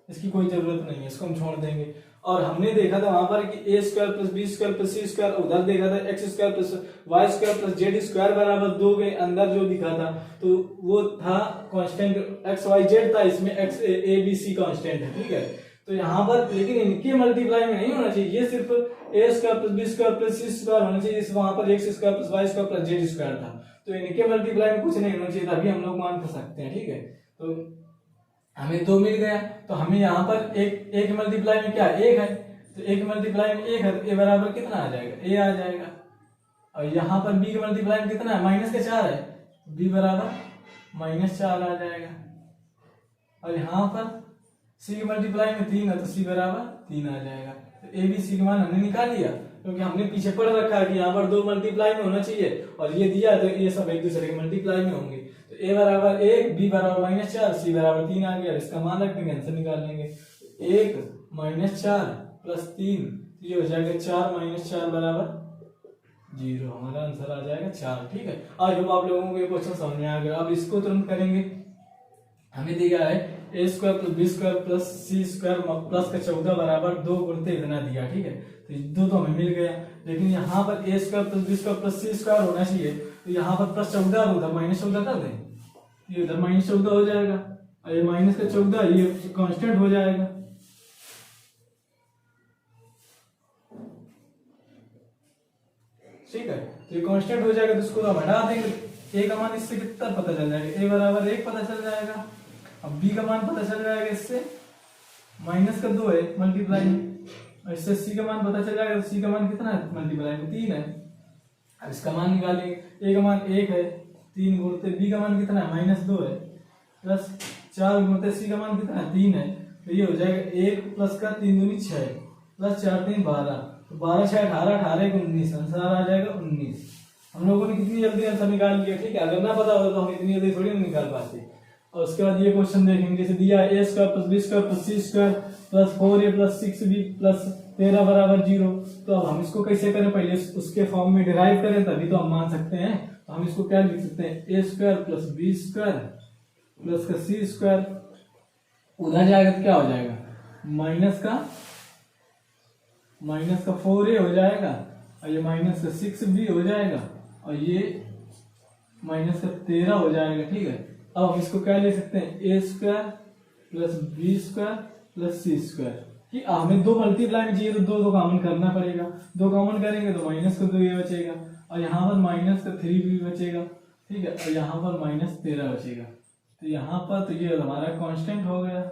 इसकी कोई जरूरत नहीं है, इसको हम छोड़ देंगे। और हमने देखा था वहां पर कि A square plus B square plus C square, उधर देखा था X square plus Y square plus Z square बराबर 2 के अंदर जो दिखा था तो वो था कांस्टेंट एक्स वाई जेड था, इसमें x a b c constant है, ठीक है। तो यहाँ पर लेकिन इनके मल्टीप्लाई में नहीं होना चाहिए, ये सिर्फ A square plus B square plus C square होना चाहिए, वहां पर X square plus Y square plus Z square था, तो इनके मल्टीप्लाई में कुछ नहीं होना चाहिए, तभी हम लोग मान कर सकते हैं, ठीक है। तो हमें 2 मिल गया, तो हमें यहाँ पर एक मल्टीप्लाई में क्या 1 है, तो एक मल्टीप्लाई में 1 है, तो ए बराबर कितना आ जाएगा, ए आ जाएगा। और यहाँ पर बी का मल्टीप्लाई में कितना है, माइनस का 4 है, बी बराबर -4 आ जाएगा। और यहाँ पर सी की मल्टीप्लाई में 3 है, तो सी बराबर 3 आ जाएगा। तो ए बी सी का मान हमने निकाल लिया, क्योंकि हमने पीछे पढ़ रखा है कि यहाँ पर 2 मल्टीप्लाई में होना चाहिए, और ये दिया तो ये सब एक दूसरे के मल्टीप्लाई में होंगे। तो ए बराबर 1, बी बराबर -4, सी बराबर 3 आ गया, इसका मान रख देंगे, आंसर निकाल लेंगे। 1 -4 प्लस 3, ये हो जाएगा 4 - 4 बराबर 0, हमारा आंसर आ जाएगा 4, ठीक है। आज अब आप लोगों को ये क्वेश्चन समझ में आ गया। अब इसको तुरंत करेंगे, हमें दिया है A square plus B square plus C square plus का 14 बराबर 2 गुणते इतना दिया, ठीक है। तो 2 तो हमें मिल गया, लेकिन यहाँ पर A square plus B square plus C square होना चाहिए, तो यहाँ पर प्लस 14 उधर -14 कर दें, ये उधर -14 हो जाएगा, और ये माइनस का 14 ये कांस्टेंट हो जाएगा, ठीक है। तो ये कांस्टेंट हो जाएगा, तो इसको हम हटा देंगे, ए का मान इससे कितना पता चल जाएगा, ए बराबर 1 पता चल जाएगा। अब बी का मान पता चल जाएगा, इससे माइनस का 2 है मल्टीप्लाई में, और इससे सी का मान पता चल जाएगा, तो सी का मान कितना है मल्टीप्लाई में 3 है। अब इसका मान निकालेंगे, ए का मान 1 है, 3 गुणते बी का मान कितना है -2 है, प्लस 4 गुणते सी का मान कितना है 3 है, तो ये हो जाएगा 1 प्लस का 3 दूनी 6 प्लस 4 3 12, तो 12 6 18 18 19, आंसर आ जाएगा 19। हम लोगों ने कितनी जल्दी आंसर निकाल लिया, ठीक है। अगर ना पता होता तो हम इतनी जल्दी थोड़ी नहीं निकाल पाते। और उसके बाद ये क्वेश्चन देखेंगे, जैसे दिया है A square plus B square plus C square plus 4a plus 6b plus 13 बराबर 0, तो अब हम इसको कैसे करें, पहले उसके फॉर्म में डिराइव करें, तभी तो हम मान सकते हैं। तो हम इसको क्या लिख सकते हैं, A square plus B square plus का सी स्क्वायर, उधर जाएगा तो क्या हो जाएगा, माइनस का 4a हो जाएगा, और ये माइनस का 6b हो जाएगा, और ये माइनस का 13 हो जाएगा, ठीक है। अब हम इसको क्या ले सकते हैं, A square plus B square plus C square, कि हमें दो मल्टीप्लाई में चाहिए तो दो कॉमन करना पड़ेगा, दो कॉमन करेंगे तो माइनस का 2 ये बचेगा और यहाँ पर माइनस का 3 भी बचेगा, ठीक है, और यहाँ पर माइनस 13 बचेगा। तो यहाँ पर तो ये हमारा कांस्टेंट हो गया,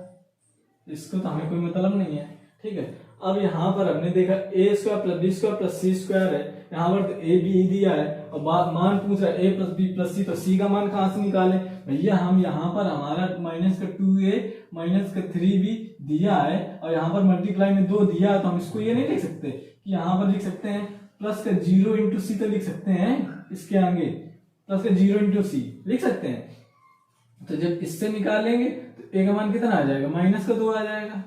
इसको तो हमें कोई मतलब नहीं है, ठीक है। अब यहाँ पर हमने देखा A square plus B square plus C square है, यहाँ पर तो ए बी दिया है और मान पूछ रहा है ए प्लस बी प्लस सी, तो सी का मान कहाँ से निकाले भैया, हम यहाँ पर हमारा माइनस का 2a माइनस का 3b दिया है और यहाँ पर मल्टीप्लाई में 2 दिया है, तो हम इसको ये नहीं लिख सकते कि यहाँ पर लिख सकते हैं प्लस का 0 इंटू सी, तो लिख सकते हैं इसके आगे प्लस का 0 इंटू सी लिख सकते हैं। तो जब इससे निकालेंगे तो ए का मान कितना आ जाएगा, माइनस का 2 आ जाएगा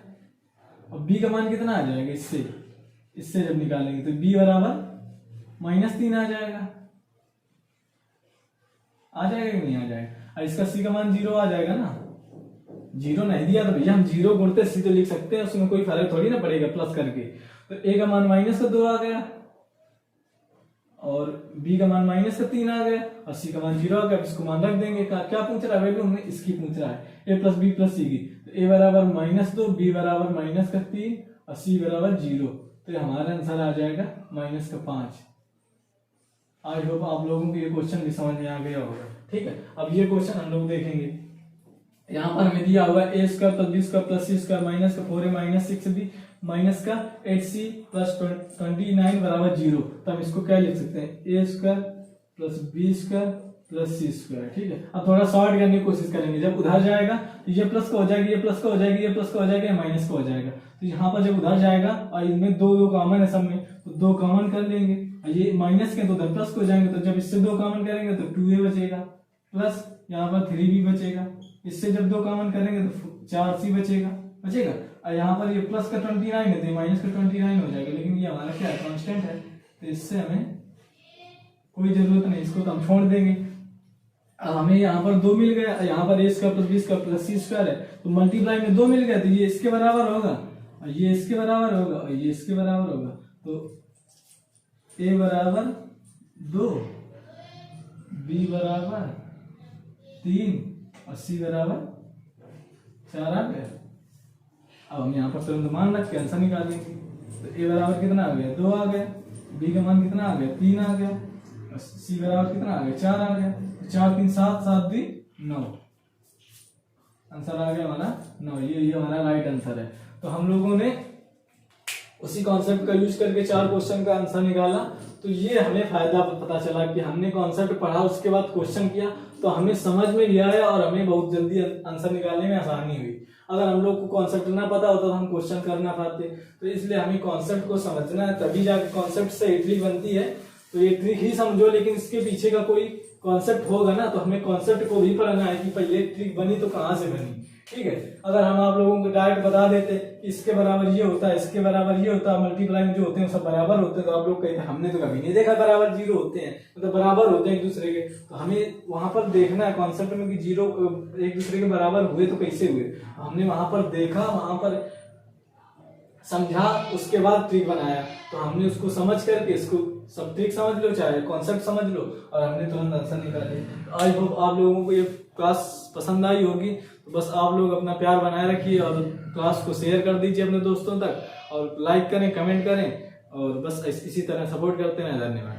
और बी का मान कितना आ जाएगा, इससे जब निकालेंगे तो बी बराबर -3 आ जाएगा, कि नहीं आ जाएगा, और इसका सी का मान 0 आ जाएगा ना, 0 नहीं दिया तो भैया हम 0 गुणते सी तो लिख सकते हैं, उसमें कोई फर्क थोड़ी ना पड़ेगा प्लस करके। तो ए का मान माइनस का 2 आ गया और बी का मान माइनस का 3 आ गया और सी का मान 0 आ गया। इसको मान रख देंगे, क्या पूछ रहा है वैल्यू, हमें इसकी पूछ रहा है ए प्लस बी प्लस सी की, तो ए बराबर -2, बी बराबर -3 और सी बराबर 0, तो हमारा आंसर आ जाएगा -5। आई होप आप लोगों को ये क्वेश्चन भी समझ में आ गया होगा, ठीक है। अब ये क्वेश्चन हम लोग देखेंगे, यहाँ पर हमें दिया हुआ A square plus B square plus C square minus का 4a माइनस 6b माइनस का 8c प्लस 29 बराबर 0, तो हम इसको क्या लिख सकते हैं, A square plus B square plus C square, ठीक है। अब थोड़ा सॉर्ट करने की कोशिश करेंगे, जब उधर जाएगा तो ये प्लस का हो जाएगा, ये प्लस का हो जाएगा, ये प्लस का हो जाएगा, माइनस का हो जाएगा, तो यहाँ पर जब उधर जाएगा और इनमें दो कॉमन है सब में, तो 2 कॉमन कर लेंगे, ये माइनस के तो उधर प्लस हो जाएंगे, तो जब इससे 2 कॉमन करेंगे तो 2a बचेगा प्लस यहाँ पर 3b बचेगा, इससे जब 2 कॉमन करेंगे तो 4c बचेगा और यहाँ पर ये प्लस का 29 है तो माइनस का 29 हो जाएगा, लेकिन ये हमारा क्या है, कांस्टेंट है, तो इससे हमें कोई जरूरत नहीं, इसको तो हम छोड़ देंगे। अब हमें यहाँ पर 2 मिल गया, यहाँ पर A square plus B square plus C square है, तो मल्टीप्लाई में 2 मिल गया, तो ये इसके बराबर होगा और ये इसके बराबर होगा और ये इसके बराबर होगा, तो ए बराबर 2, बी बराबर 3 और सी बराबर 4 आ गया। अब हम यहाँ पर तुरंत मान रख के आंसर निकालेंगे, तो ए बराबर कितना आ गया, 2 आ गया, बी का मान कितना आ गया, 3 आ गया और सी बराबर कितना आ गया, 4 आ गया, 4 3 7 7 2 9, आंसर आ गया हमारा 9, ये हमारा राइट आंसर है। तो हम लोगों ने उसी कॉन्सेप्ट का यूज करके 4 क्वेश्चन का आंसर निकाला, तो ये हमें फायदा पता चला कि हमने कॉन्सेप्ट पढ़ा, उसके बाद क्वेश्चन किया तो हमें समझ में लिया है और हमें बहुत जल्दी आंसर निकालने में आसानी हुई। अगर हम लोग को कॉन्सेप्ट ना पता होता तो हम क्वेश्चन कर ना पाते, तो इसलिए हमें कॉन्सेप्ट को समझना है, तभी जाके कॉन्सेप्ट से ट्रिक बनती है। तो ये ट्रिक ही समझो, लेकिन इसके पीछे का कोई कॉन्सेप्ट होगा ना, तो हमें कॉन्सेप्ट को भी पढ़ना है कि पहले ट्रिक बनी तो कहाँ से बनी, ठीक है। अगर हम आप लोगों को डायरेक्ट बता देते इसके बराबर ये होता है, इसके बराबर ये होता है, मल्टीप्लाई में जो होते हैं सब बराबर होते हैं, तो आप लोग कहते हैं हमने तो कभी नहीं देखा बराबर 0 होते हैं, मतलब तो बराबर होते हैं एक दूसरे के। तो हमें वहां पर देखना है कॉन्सेप्ट में कि 0 एक दूसरे के बराबर हुए तो कैसे हुए, हमने वहां पर देखा, वहां पर समझा, उसके बाद ट्रिक बनाया। तो हमने उसको समझ करके, इसको सब ट्रिक समझ लो चाहे कॉन्सेप्ट समझ लो, और हमने तुरंत आंसर निकाले। आई होप आप लोगों को ये क्लास पसंद आई होगी। तो बस आप लोग अपना प्यार बनाए रखिए और क्लास को शेयर कर दीजिए अपने दोस्तों तक, और लाइक करें, कमेंट करें, और बस इसी तरह सपोर्ट करते रहें। धन्यवाद।